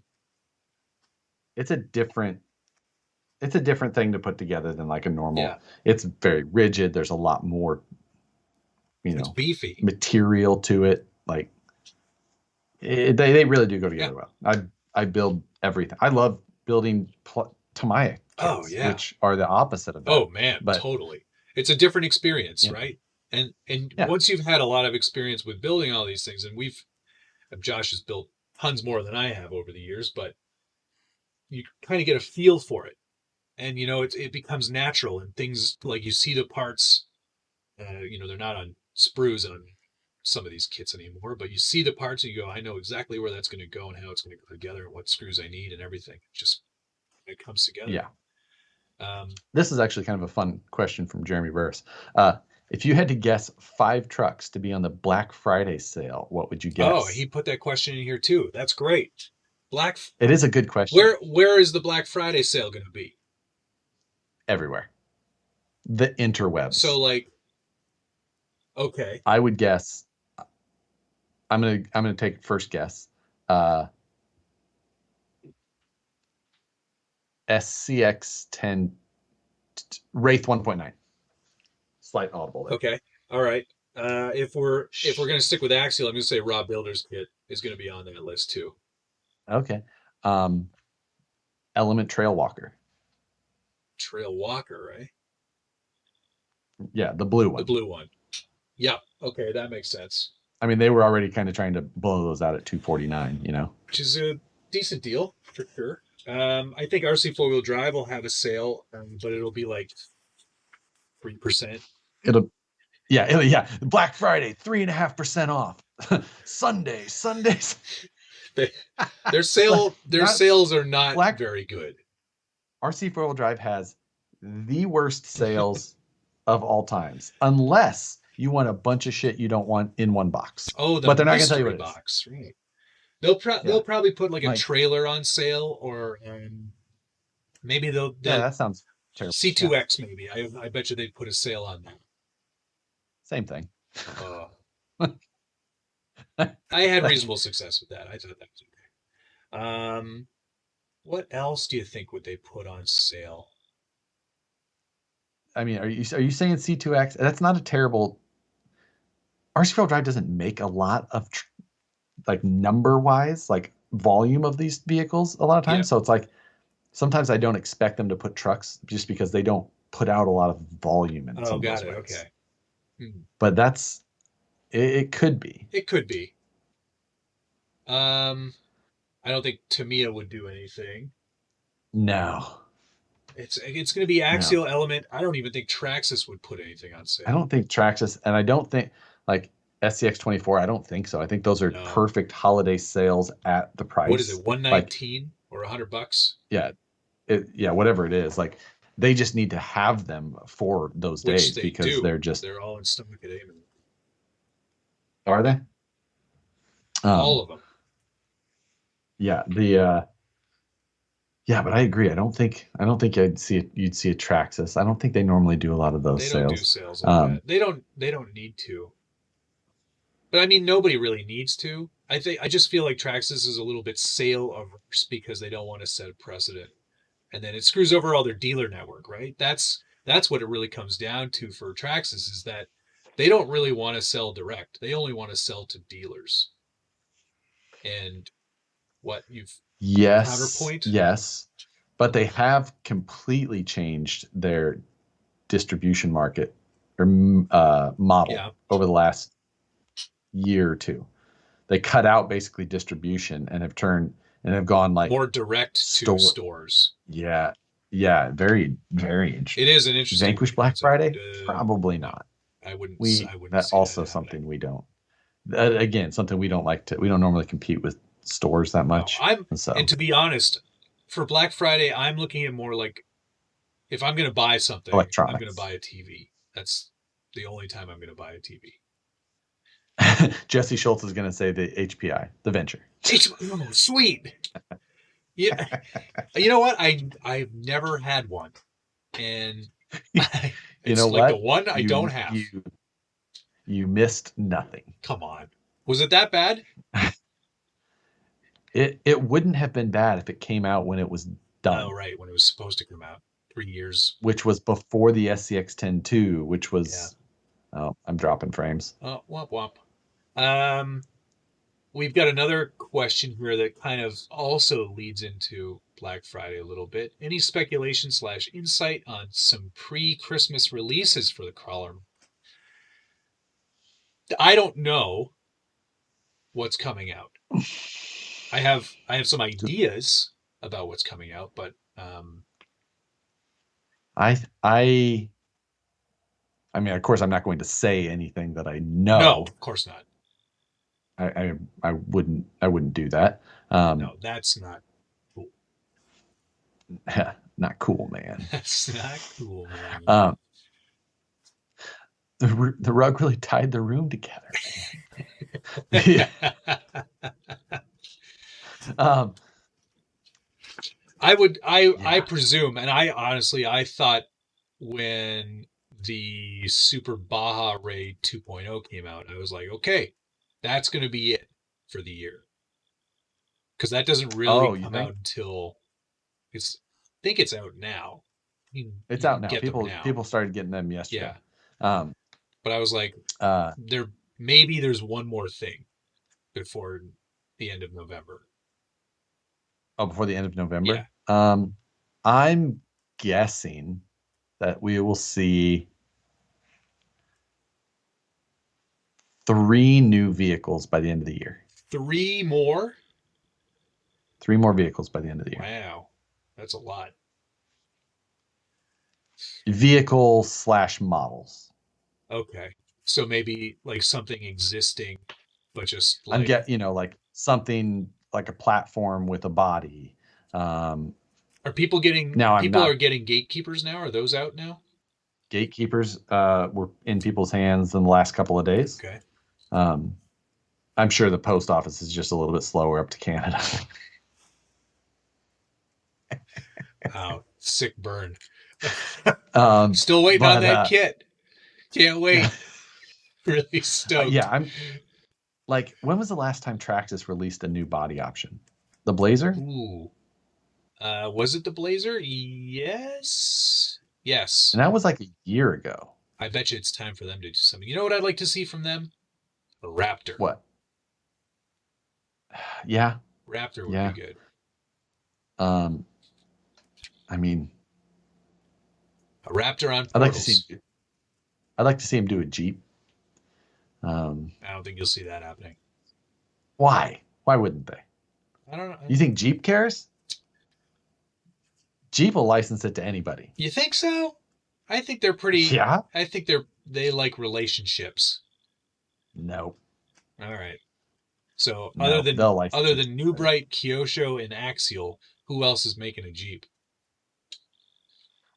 it's a different it's a different thing to put together than like a yeah, normal. It's very rigid. There's a lot more, you it's know, beefy. material to it. Like they really do go Yeah. together well. I build everything. I love building Tamiya Oh kits, yeah. which are the opposite of that. Oh man, But totally. It's a different experience, you know, right? And yeah, once you've had a lot of experience with building all these things, and Josh has built tons more than I have over the years, but you kind of get a feel for it, and it becomes natural, and things like you see the parts. They're not on sprues on some of these kits anymore, but you see the parts and you go, I know exactly where that's going to go and how it's going to go together and what screws I need and everything. It comes together. yeah. Um, This is actually kind of a fun question from Jeremy Verse. Uh, if you had to guess 5 trucks to be on the Black Friday sale, what would you oh, he guess? put that question in here too. That's great. Black. It is a good question. Where is the Black Friday sale going to be? Everywhere. The So interwebs. like, okay, I would guess. I'm gonna take first guess. Uh, SCX 10 Wraith 1.9. Slight audible there. okay, all right. If we're going to stick with Axial, I'm going to say Rob Builder's kit is going to be on that list too. Okay. Um, Element Trail Walker. Trail Walker, right? Yeah, the blue The one. blue one. Yeah. Okay, that makes sense. I mean, they were already kind of trying to blow those out at 249, you know. Which is a decent deal for sure. I think RC four wheel drive will have a sale, but it'll be like 3%. It'll yeah, Black Friday, 3.5% off. Sundays. They, Like, their not sales are not Black very good. RC four-wheel drive has the worst sales of all times, unless you want a bunch of shit you don't want in one box. Oh, the But they're not gonna tell you mystery what it is. box, right? Yeah, They'll probably put like a like trailer on sale, or maybe yeah, they'll that sounds terrible. Yeah, C2X maybe. I bet you they'd put a sale on that. same thing. Uh, I had Like, reasonable success with that. I thought that was okay. What else do you think would they put on sale? I mean, are you saying C2X? That's not a terrible. RC four-wheel drive doesn't make a lot of like number wise, like volume of these vehicles a lot of Yeah. times. So it's like sometimes I don't expect them to put trucks just because they don't put out a lot of volume in Oh, some of got those it. ways. Okay. Hmm. But it could be. It could be. Um, I don't think Tamiya would do anything. No, It's going to be no. Axial Element. I don't even think Traxxas would put anything on I sale. don't think Traxxas, and I don't think like SCX 24. I don't think so. I think those are No. perfect holiday sales at the What is price. it? Like, 119 or $100? yeah, whatever it is. Like, they just need to have them for those Which days they because do. they're just They're all in stock at Amazon. are they? All Um, of them. yeah, yeah, but I agree. I don't think you'd see a Traxxas. I don't think they normally do a lot of those They don't do sales. sales like Um, that. They don't need to. But I mean, nobody really needs to. I just feel like Traxxas is a little bit sale averse because they don't want to set a precedent, and then it screws over all their dealer network, right? That's what it really comes down to for Traxxas is that they don't really want to sell direct. They only want to sell to dealers. And what you've yes, counterpoint? yes, but they have completely changed their distribution market model Yeah. over the last year or two. They cut out basically distribution and have gone like More direct to store. stores. Yeah, yeah, very very interesting. It is an interesting Vanquish Black concept. Friday? Probably No, not. I wouldn't That see that also happening. something we don't. Again, something we don't like to. We don't normally compete with stores that No, much. and to be honest, for Black Friday, I'm looking at more like if I'm going to buy something, I'm going to buy Electronics. a TV. That's the only time I'm going to buy a TV. Jesse Schultz is going to say the HPI, the Venture. Oh, sweet. Yeah, you know what? I've never had one, and You know it's like the what? one I don't You have. you missed nothing. Come on, was it that bad? It wouldn't have been bad if it came out when it was Oh, done, right, when it was supposed to come out 3 years. which was before the SCX-10 II, which Yeah. was I'm dropping frames. Oh, womp womp. We've got another question here that kind of also leads into Black Friday a little bit. Any speculation / insight on some pre-Christmas releases for the crawler? I don't know what's coming out. I have some ideas about what's coming out, but I mean, of course, I'm not going to say anything that I no, know. of course not. I wouldn't do that. No, that's not cool. Not cool, man. That's not cool, man. The rug really tied the room together. Yeah. I presume, and I honestly I thought when the Super Baja Ray 2.0 came out, I was like, okay, that's going to be it for the year, because that doesn't really come out until I think it's out now. It's out now. People started getting them yesterday. Yeah. But I was like, there's one more thing before the end of November. Oh, before the end of November? Yeah. I'm guessing that we will see 3 new vehicles by the end of the year. 3 more? 3 more vehicles by the end of the year. Wow. That's a lot. Vehicle / models. Okay. So maybe like something existing, but just I'm like like something like a platform with a body. Are people getting are getting gatekeepers now? Are those out now? Gatekeepers were in people's hands in the last couple of days. Okay. I'm sure the post office is just a little bit slower up to Canada. Wow, sick burn. Still waiting on that kit. Can't wait. Really stoked. Yeah, I'm like, when was the last time Traxxas released a new body option? The Blazer? Ooh. Was it the Blazer? Yes. Yes. And that was like a year ago. I bet you it's time for them to do something. You know what I'd like to see from them? A Raptor. What? Yeah. Raptor would be good. I mean, a Raptor on portals. I'd like to see him do a Jeep. I don't think you'll see that happening. Why? Why wouldn't they? I don't know. You think Jeep cares? Jeep will license it to anybody. You think so? I think they're pretty. Yeah. I think they like relationships. No. All right. So other than New Bright, Kyosho, and Axial, who else is making a Jeep?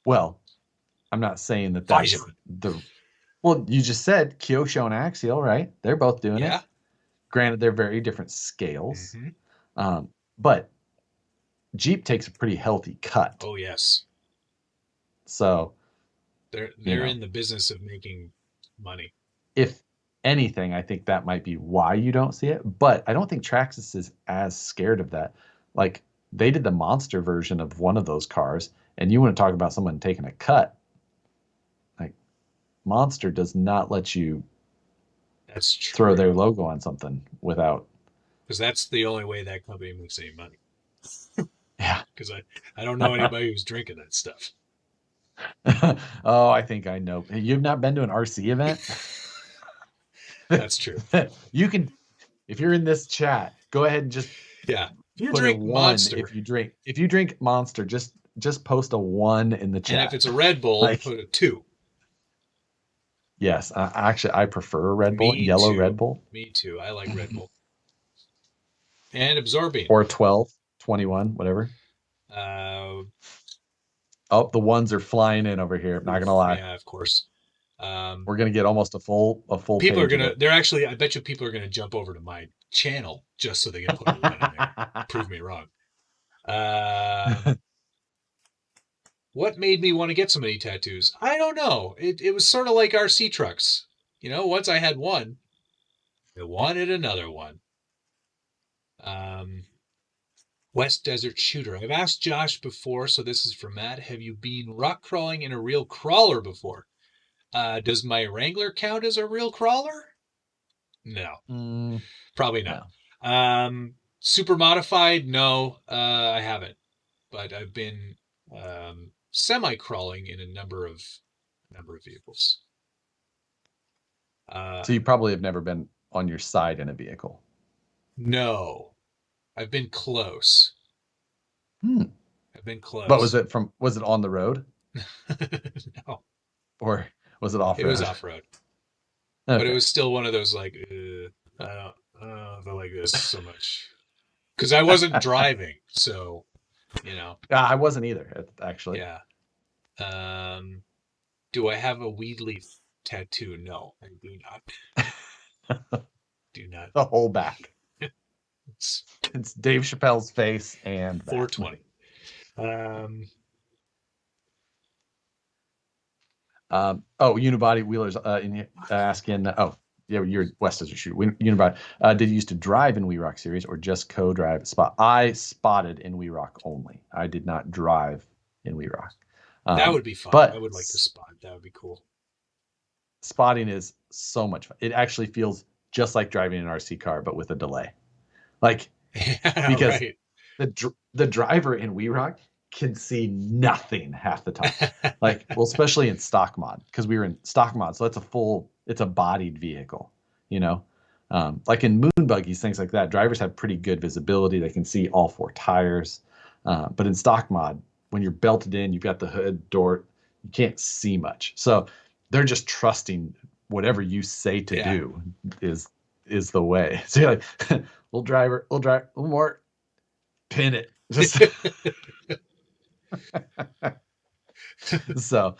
Well, I'm not saying that that's the. Well, you just said Kyosho and Axial, right? They're both doing it. Granted, they're very different scales. Mm-hmm. But Jeep takes a pretty healthy cut. Oh, yes. So they're in the business of making money. If anything, I think that might be why you don't see it. But I don't think Traxxas is as scared of that. Like, they did the monster version of one of those cars, and you want to talk about someone taking a cut. Like, Monster does not let you throw their logo on something without. Because that's the only way that company makes any money. Yeah. Because I don't know anybody who's drinking that stuff. Oh, I think I know. You've not been to an RC event? That's true. You can, if you're in this chat, go ahead and just Yeah. If you put a drink one Monster, if you drink Monster, just post a one in the and if chat. it's a Red Bull, Like, put a 2. yes, actually I prefer a Red Bull, Me yellow Red too. Bull, Me too. I like Red Bull. And absorbing. or a 12, 21, whatever. Uh, Oh, the ones are flying in over here. Not gonna lie. yeah, of course. We're gonna get almost a full People are page of gonna. it. They're actually. I bet you people are gonna jump over to my channel just so they can put a 1 in there. Prove me wrong. What made me want to get so many tattoos? I don't know. It was sort of like RC trucks. Once I had one, I wanted another one. Um, West Desert Shooter. I've asked Josh before, so this is for Matt. Have you been rock crawling in a real crawler before? Does my Wrangler count as a real crawler? No, probably not. No. Super modified? No, I haven't. But I've been semi-crawling in a number of vehicles. So you probably have never been on your side in a vehicle. No, I've been close. Hmm. I've been close. But was it on the road No, or was it off it road? was off road. Okay. But it was still one of those like, I don't like this so much. Because I wasn't driving, so, I wasn't either, actually. yeah. Do I have a weed leaf tattoo? No, I do not. Do not. The whole back. It's It's Dave Chappelle's face and back. 420. Unibody Wheelers asking. Oh, yeah, you're West Desert Shoot. Unibody. Did you used to drive in We Rock series or just co-drive spot? I spotted in We Rock only. I did not drive in We Rock. That would be fun. But I would like to spot. That would be cool. Spotting is so much fun. It actually feels just like driving an RC car, but with a delay. Like, because right. the driver in We Rock can see nothing half the time. Like, well, especially in stock mod, because we were in stock mod, so it's a bodied vehicle, like in moon buggies, things like that, drivers have pretty good visibility. They can see all 4 tires. But in stock mod, when you're belted in, you've got the hood door, you can't see much. So they're just trusting whatever you say to do is the way. So you're like, we'll drive a little more, pin it. Just so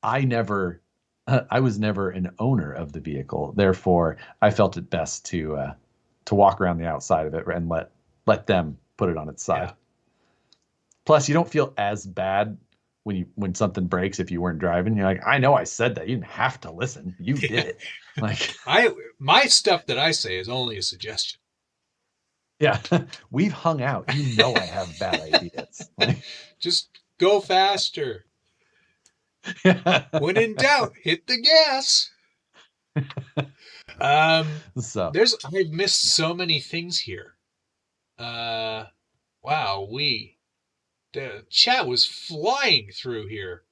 I was never an owner of the vehicle. Therefore, I felt it best to walk around the outside of it and let them put it on its side. Yeah. Plus, you don't feel as bad when something breaks if you weren't driving. You're like, I know I said that. You didn't have to listen. You did it. Like, my stuff that I say is only a suggestion. Yeah, we've hung out. You know I have bad ideas. Like, just go faster. When in doubt, hit the gas. I've missed so many things here. Wow, the chat was flying through here.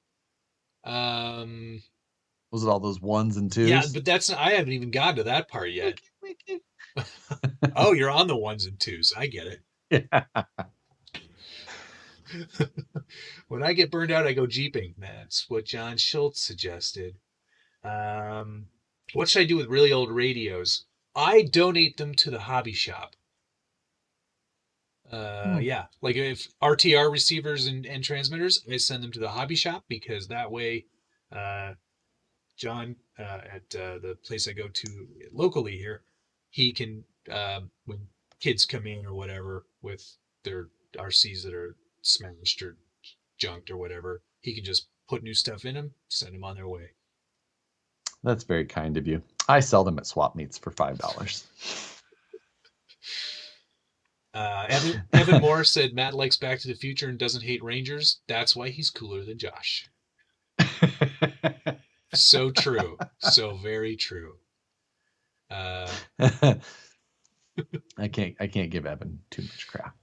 Was it all those 1s and 2s? Yeah, but I haven't even gotten to that part yet. Oh, you're on the 1s and 2s. I get it. Yeah. When I get burned out, I go jeeping. That's what John Schultz suggested. What should I do with really old radios? I donate them to the hobby shop. Yeah, like if RTR receivers and transmitters, I send them to the hobby shop because that way, John at the place I go to locally here, he can when kids come in or whatever with their RCs that are smashed or junked or whatever, he can just put new stuff in them, send them on their way. That's very kind of you. I sell them at swap meets for $5. Evan Moore said Matt likes Back to the Future and doesn't hate Rangers. That's why he's cooler than Josh. So true. So very true. I can't give Evan too much crap.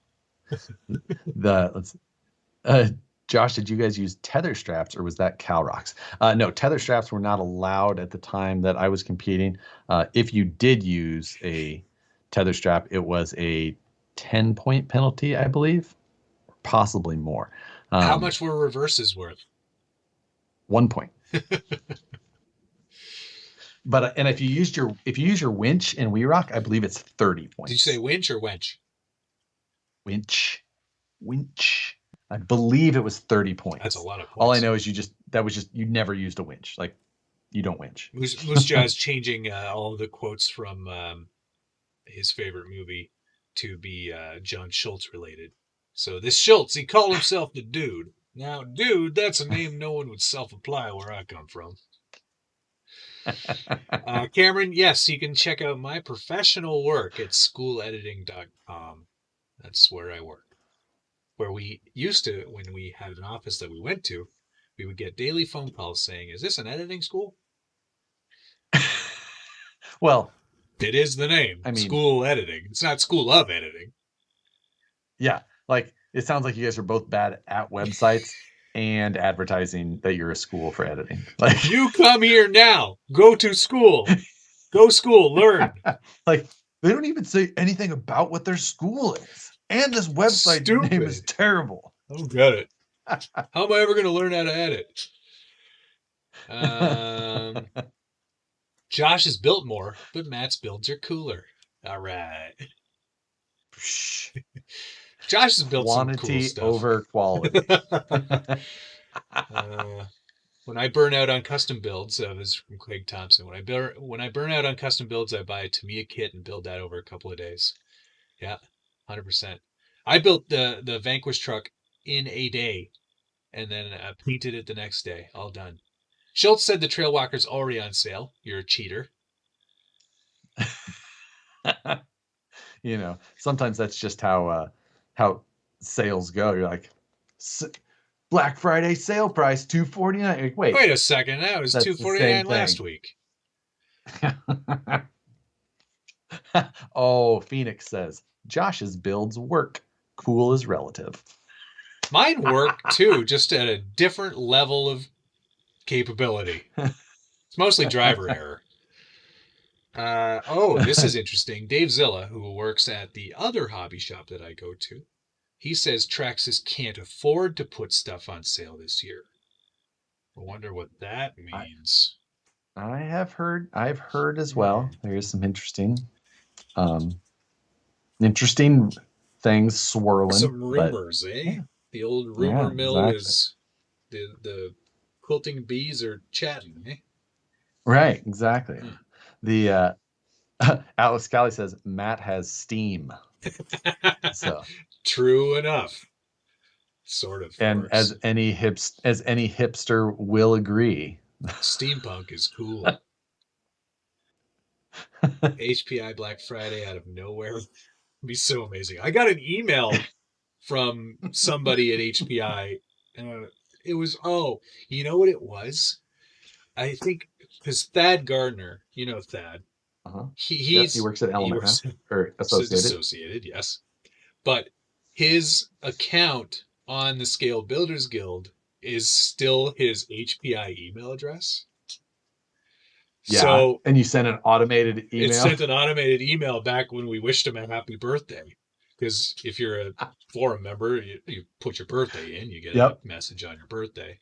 Josh, did you guys use tether straps or was that cow rocks? No, tether straps were not allowed at the time that I was competing. If you did use a tether strap, it was a 10-point penalty, I believe, possibly more. How much were reverses worth? 1 point. But and if you use your winch in We Rock, I believe it's 30 points. Did you say winch or wench? Winch. I believe it was 30 points. That's a lot of points. All I know is you never used a winch. Like, you don't winch. Moose Jaw's changing all the quotes from his favorite movie to be John Schultz related. So this Schultz, he called himself the Dude. Now, Dude, that's a name no one would self-apply where I come from. Cameron, yes, you can check out my professional work at schoolediting.com. That's where I work. Where we used to, when we had an office that we went to, we would get daily phone calls saying, is this an editing school? Well, it is the name. I mean, School Editing. It's not School of Editing. Yeah. Like, it sounds like you guys are both bad at websites and advertising that you're a school for editing. Like, you come here now. Go to school. Go school. Learn. Like, they don't even say anything about what their school is. And this website name is terrible. I don't get it. How am I ever going to learn how to edit? Josh has built more, but Matt's builds are cooler. All right. Josh has built some cool stuff. Quantity over quality. When I burn out on custom builds, this is from Craig Thompson. When I burn out on custom builds, I buy a Tamiya kit and build that over a couple of days. Yeah, 100%. I built the Vanquish truck in a day, and then painted it the next day. All done. Schultz said the Trailwalker's already on sale. You're a cheater. You know, sometimes that's just how sales go. You're like, Black Friday sale price $249. Like, wait a second, that was $249 last week. Oh, Phoenix says Josh's builds work. Cool is relative. Mine work too, just at a different level of capability. It's mostly driver error. This is interesting. Dave Zilla, who works at the other hobby shop that I go to, he says Traxxas can't afford to put stuff on sale this year. I wonder what that means. I've heard as well. There is some interesting things swirling. Some rumors, eh? Yeah. The old rumor mill is the quilting bees are chatting, eh? Right, exactly. The Alex Callie says Matt has steam. So true enough. Sort of. And works. as any hipster will agree, steampunk is cool. HPI Black Friday out of nowhere would be so amazing. I got an email from somebody at HPI. It was, you know what it was? I think because Thad Gardner, you know Thad. Uh-huh. He works at Element, or Associated, yes. But his account on the Scale Builders Guild is still his HPI email address. Yeah, so, and you sent an automated email? It sent an automated email back when we wished him a happy birthday. Because if you're a forum member, you put your birthday in, you get a message on your birthday.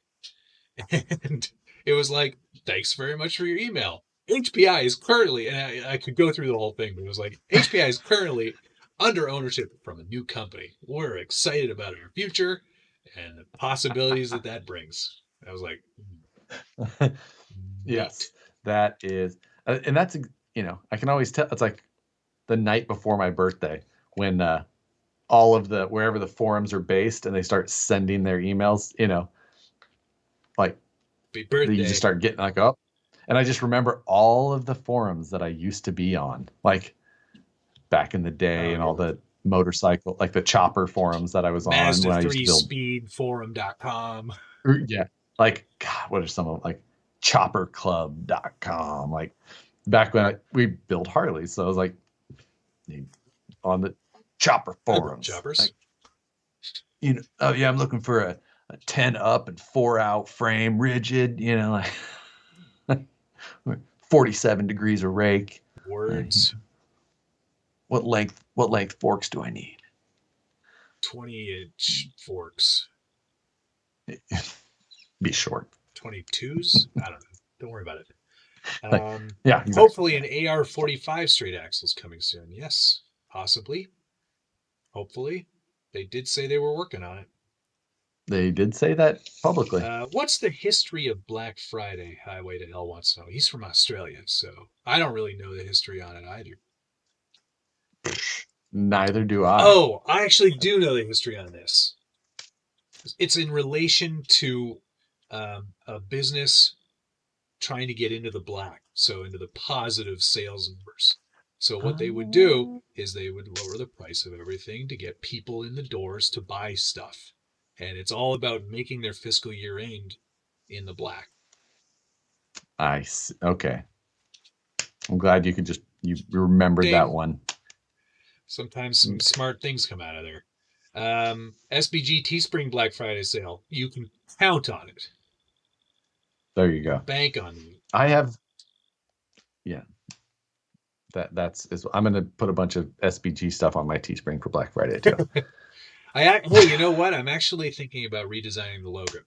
And it was like, thanks very much for your email. HPI is currently, and I could go through the whole thing, but it was like, HPI is currently under ownership from a new company. We're excited about our future and the possibilities that brings. I was like, yes, that is, and that's, I can always tell. It's like the night before my birthday when all of wherever the forums are based and they start sending their emails, like you just start getting like, oh. And I just remember all of the forums that I used to be on, like back in the day, and all the motorcycle, like the chopper forums that I was on when I used to build. Speedforum.com. Yeah. Like, God, what are some of like chopperclub.com? Like back when we built Harleys. So I was like on the chopper forums. Choppers. Like, I'm looking for a 10 up and 4 out frame, rigid, like 47 degrees of rake. Words. What length forks do I need? 20-inch forks. Be short. 22s? I don't know. Don't worry about it. Yeah, exactly. Hopefully an AR-45 straight axle's coming soon. Yes, possibly. Hopefully. They did say they were working on it. They did say that publicly. What's the history of Black Friday? Highway to Hell wants to know. He's from Australia, so I don't really know the history on it either. Neither do I. Oh, I actually do know the history on this. It's in relation to a business trying to get into the black, so into the positive sales numbers. So what they would do is they would lower the price of everything to get people in the doors to buy stuff. And it's all about making their fiscal year end in the black. I see. Okay. I'm glad you remembered Ding. that one. Sometimes some smart things come out of there. SBG Teespring Black Friday sale. You can count on it. There you go. Bank on me. I have. Yeah. I'm going to put a bunch of SBG stuff on my Teespring for Black Friday too. Hey, you know what? I'm actually thinking about redesigning the logo.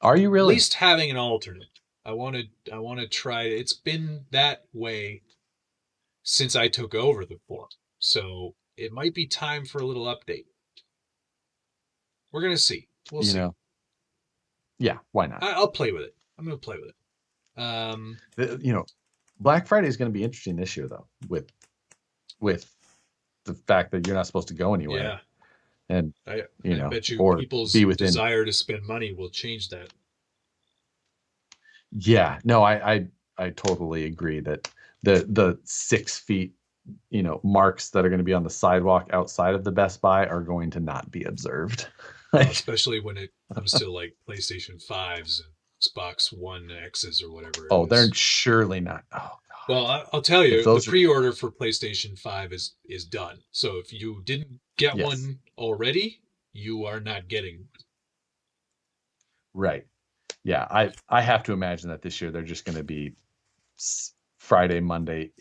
Are you really? At least having an alternate. I want to try. It's been that way since I took over the forum, so it might be time for a little update. We're gonna see. We'll see. Yeah, why not? I'll play with it. I'm gonna play with it. Black Friday is going to be interesting this year, though, with the fact that you're not supposed to go anywhere. Yeah. And I bet you or people's be within desire to spend money will change that. Yeah, no, I totally agree that the 6 feet, marks that are going to be on the sidewalk outside of the Best Buy are going to not be observed. Especially when it comes to like PlayStation 5s and Xbox One X's or whatever. Oh, they're surely not. Oh, God. Well, I'll tell you, the pre-order for PlayStation 5 is done. So if you didn't get one already, you are not getting one. Right. Yeah, I have to imagine that this year they're just going to be Cyber Monday.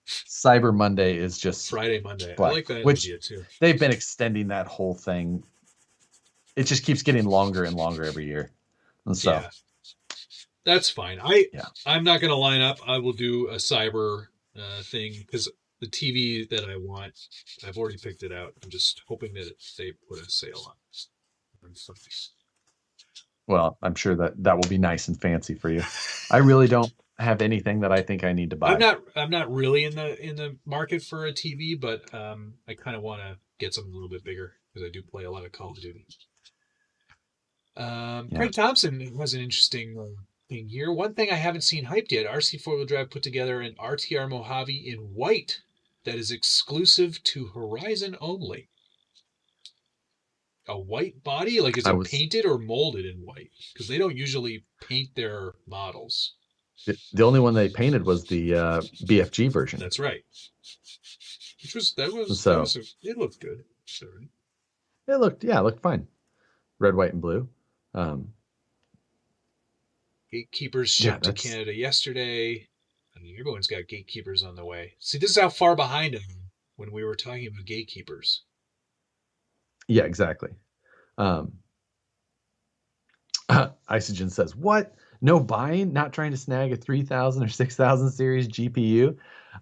Cyber Monday is just Friday Monday. Black, I like that which idea too. They've been extending that whole thing. It just keeps getting longer and longer every year, and so yeah, that's fine. I'm not going to line up. I will do a cyber thing because the TV that I want, I've already picked it out. I'm just hoping that they put a sale on. Well, I'm sure that will be nice and fancy for you. I really don't have anything that I think I need to buy. I'm not really in the market for a TV, but I kind of want to get something a little bit bigger because I do play a lot of Call of Duty. Craig Thompson has an interesting thing here. One thing I haven't seen hyped yet: RC 4-wheel drive put together an RTR Mojave in white that is exclusive to Horizon only. A white body? Like, is it painted or molded in white? Because they don't usually paint their models. The only one they painted was the BFG version. That's right. It looked good. Sorry. It looked fine. Red, white, and blue. Gatekeepers shipped to Canada yesterday. I mean, everyone's got gatekeepers on the way. See, this is how far behind I am when we were talking about gatekeepers. Yeah, exactly. Isogen says, what? No buying? Not trying to snag a 3000 or 6000 series GPU?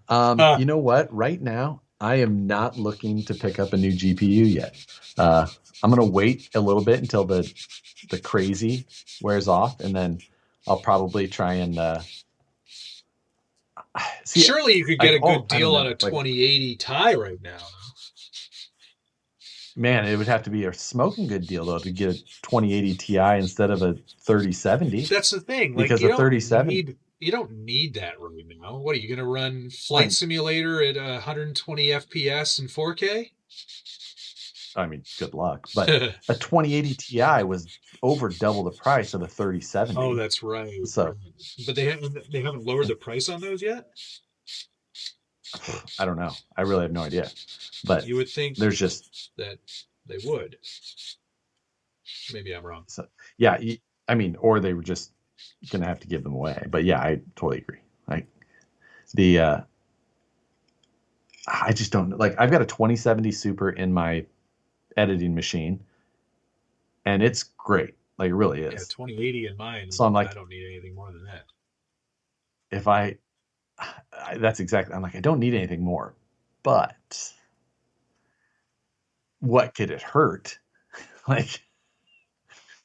You know what? Right now, I am not looking to pick up a new GPU yet. I'm going to wait a little bit until the crazy wears off, and then I'll probably try and see. Surely you could get a good deal on a 2080 Ti right now. Man, it would have to be a smoking good deal, though, to get a 2080 Ti instead of a 3070. That's the thing. Because a 3070... You don't need that right now. What, are you going to run Flight Simulator at 120 FPS and 4K? I mean, good luck. But a 2080 Ti was over double the price of a 3070. Oh, that's right. So, but they haven't lowered the price on those yet? I don't know. I really have no idea. But you would think there's just that they would. Maybe I'm wrong. So yeah, I mean, or they were just gonna have to give them away. But yeah, I totally agree. Like the I just don't like. I've got a 2070 Super in my editing machine, and it's great. Like it really Yeah, is. 2080 in mine. So I'm I like, don't need anything more than that. if that's exactly. I'm like, I don't need anything more, but what could it hurt? Like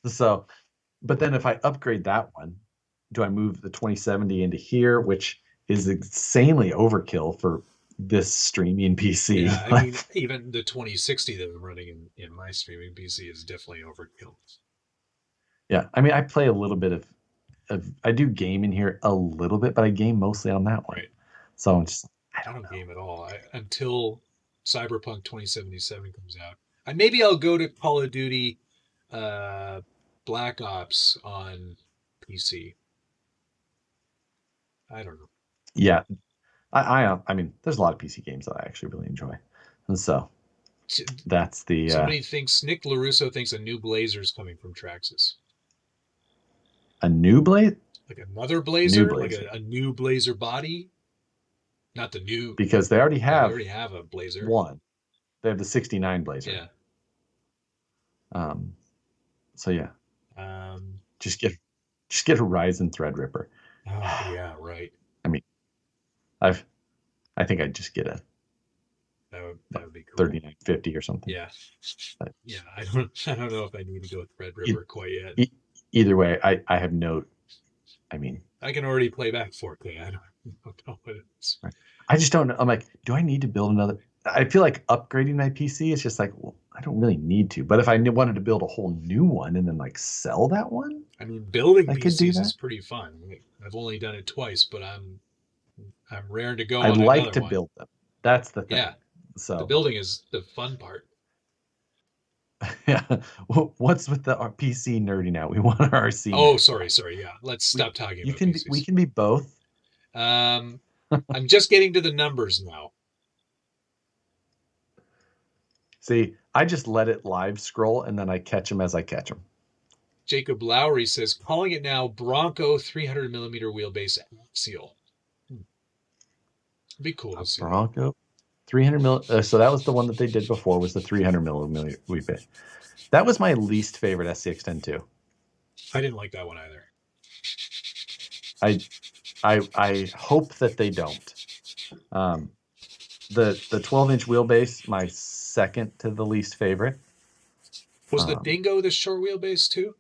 so. But then if I upgrade that one, do I move the 2070 into here, which is insanely overkill for this streaming PC? Yeah, I mean, even the 2060 that I'm running in my streaming PC is definitely overkill. Yeah, I mean, I play a little bit I do game in here a little bit, but I game mostly on that one. Right. So I'm just, I I don't don't know. game at all until Cyberpunk 2077 comes out. And maybe I'll go to Call of Duty uh, Black Ops on PC. I don't know. Yeah, I mean, there's a lot of PC games that I actually really enjoy, and so that's the Somebody thinks Nick LaRusso thinks a new Blazer is coming from Traxxas. a new Blade, Like another new Blazer, like Blazer, a new Blazer body, not the new. because they already Yeah, they have already have a Blazer. one. They have the 69 Blazer. Yeah. So yeah, Um. just get a Ryzen Threadripper. Oh yeah, right. I mean, I think I'd just get a That would be cool. 3950 or something. Yeah. But Yeah. I don't know if I need to go with Threadripper quite yet. Either way, I have no. I mean, I can already play back 4K. I don't know what it is. right. I just don't know. I'm like, do I need to build another? I feel like upgrading my PC is just like, well, I don't really need to. But if I wanted to build a whole new one and then like sell that one, I mean, building I could do PCs that. is pretty fun. I've only done it twice, but I'm raring to go I'd on like another to one. build them. That's the thing. Yeah. The So building is the fun part. yeah, what's with the PC nerding out? We want our RC. Oh, sorry. Yeah, let's stop talking about PCs. We can be both. I'm just getting to the numbers now. See, I just let it live scroll and then I catch them as I catch them. Jacob Lowry says, calling it now Bronco 300 millimeter wheelbase axial. It'd be cool to see. Bronco 300 mil. So that was the one that they did before, was the 300 millimeter wheelbase. That was my least favorite SCX-10 too. I didn't like that one either. I hope that they don't. The 12-inch wheelbase, my second to the least favorite. Was the Dingo the short wheelbase too?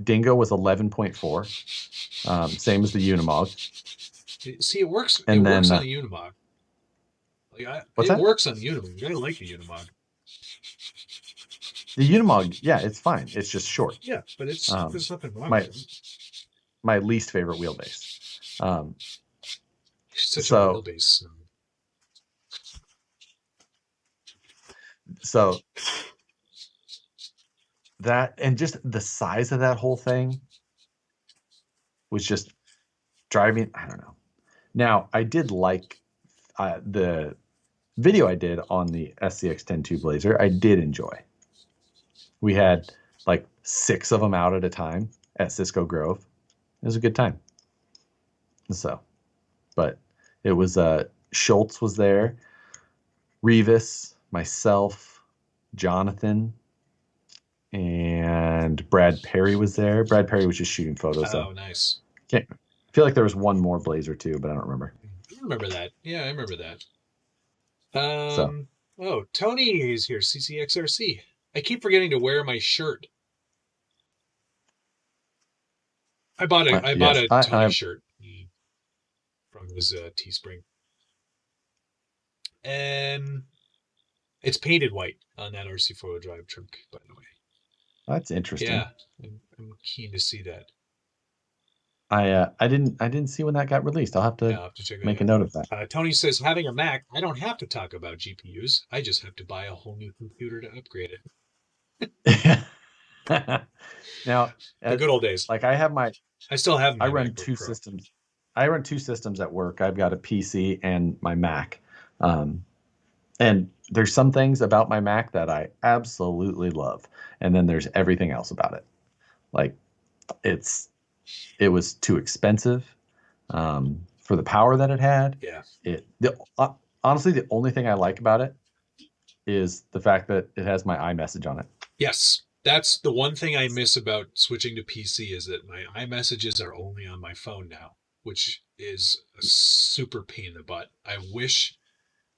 Dingo was 11.4, same as the Unimog. See, it works. And works then, on the Unimog. What's it that? works on the Unimog. I like the Unimog. The Unimog, yeah, it's fine. It's just short. Yeah, but there's nothing wrong with it. My least favorite wheelbase. Such a wheelbase. So that, and just the size of that whole thing was just driving. I don't know. Now, I did like the video I did on the SCX-10 Blazer. I did enjoy. We had like 6 of them out at a time at Cisco Grove. It was a good time. So, but it was Schultz was there, Revis, myself, Jonathan, and Brad Perry was there. Brad Perry was just shooting photos. Oh, nice. I feel like there was one more Blazer too, but I don't remember. I remember that. Yeah, I remember that. Oh, Tony is here, CCXRC. I keep forgetting to wear my shirt. I bought a Tony shirt from his Teespring. It's painted white on that RC four-wheel drive truck, by the way. That's interesting. Yeah, I'm keen to see that. I didn't see when that got released. I'll have to make a note of that. Tony says, having a Mac, I don't have to talk about GPUs. I just have to buy a whole new computer to upgrade it. Now, the good old days. Like I still have my run two systems. I run 2 systems at work. I've got a PC and my Mac. And there's some things about my Mac that I absolutely love, and then there's everything else about it. Like it's it was too expensive for the power that it had. Yeah. Honestly, the only thing I like about it is the fact that it has my iMessage on it. Yes. That's the one thing I miss about switching to PC is that my iMessages are only on my phone now, which is a super pain in the butt. I wish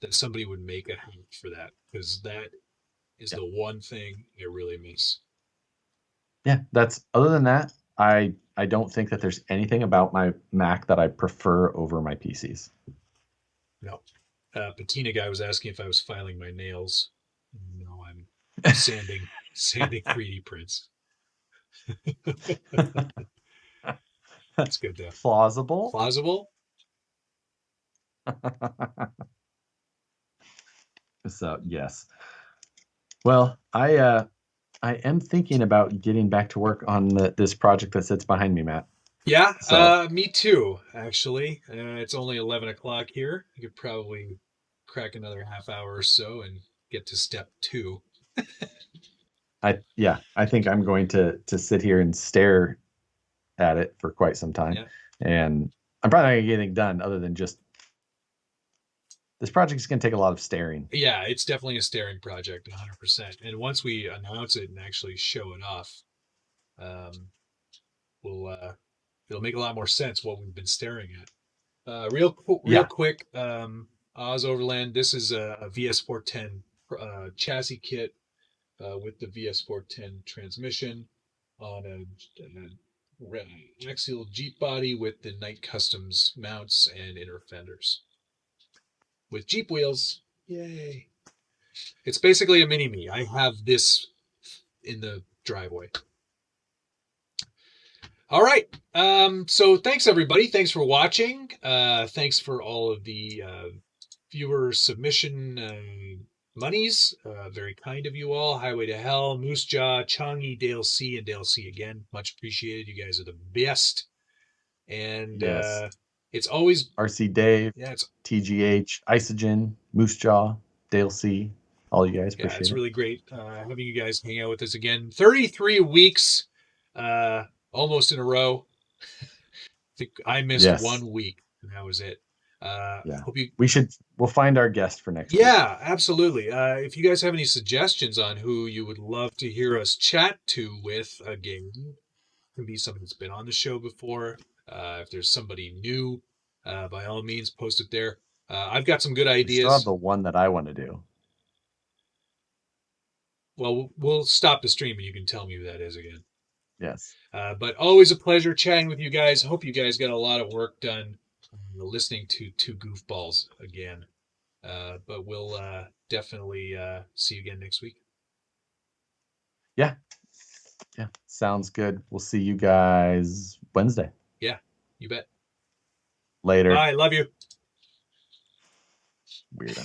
that somebody would make a hack for that because that is Yeah, the one thing I really miss. yeah. That's other than that, I don't think that there's anything about my Mac that I prefer over my PCs. No. Patina guy was asking if I was filing my nails. No, I'm sanding 3D prints. It's good though. Plausible. Plausible? So yes. Well, I am thinking about getting back to work on this project that sits behind me, Matt. Yeah, So me too, actually. It's only 11 o'clock here. I could probably crack another half hour or so and get to step two. I think I'm going to sit here and stare at it for quite some time, Yeah. and I'm probably not gonna get anything done other than just this project is gonna take a lot of staring. Yeah, it's definitely a staring project, 100%. And once we announce it and actually show it off, um, we'll it'll make a lot more sense what we've been staring at. Real Yeah, quick, Oz Overland. This is a VS410 chassis kit with the VS410 transmission on a axial Jeep body with the Knight Customs mounts and inner fenders with Jeep wheels. Yay! It's basically a mini me. I have this in the driveway. All right. So thanks everybody. Thanks for watching. Thanks for all of the viewer submission monies. Very kind of you all. Highway to Hell, Moose Jaw, Changi, Dale C, and Dale C again. Much appreciated. You guys are the best. And yes. it's always RC Dave, yeah, it's TGH, Isogen, Moose Jaw, Dale C, all you guys yeah, it's appreciate it. really great having you guys hang out with us again. 33 weeks, almost in a row. I think I missed Yes, 1 week, and that was it. yeah. Hope you. We'll find our guest for next week. Yeah, absolutely. If you guys have any suggestions on who you would love to hear us chat to with again, it can be somebody that's been on the show before. If there's somebody new, by all means, post it there. I've got some good We still have ideas. the one that I want to do. Well, we'll stop the stream and you can tell me who that is again. Yes. But always a pleasure chatting with you guys. Hope you guys got a lot of work done listening to two goofballs again. But we'll definitely see you again next week. Yeah. Yeah. Sounds good. We'll see you guys Wednesday. Yeah, you bet. Later. Bye. Love you. Weirdo.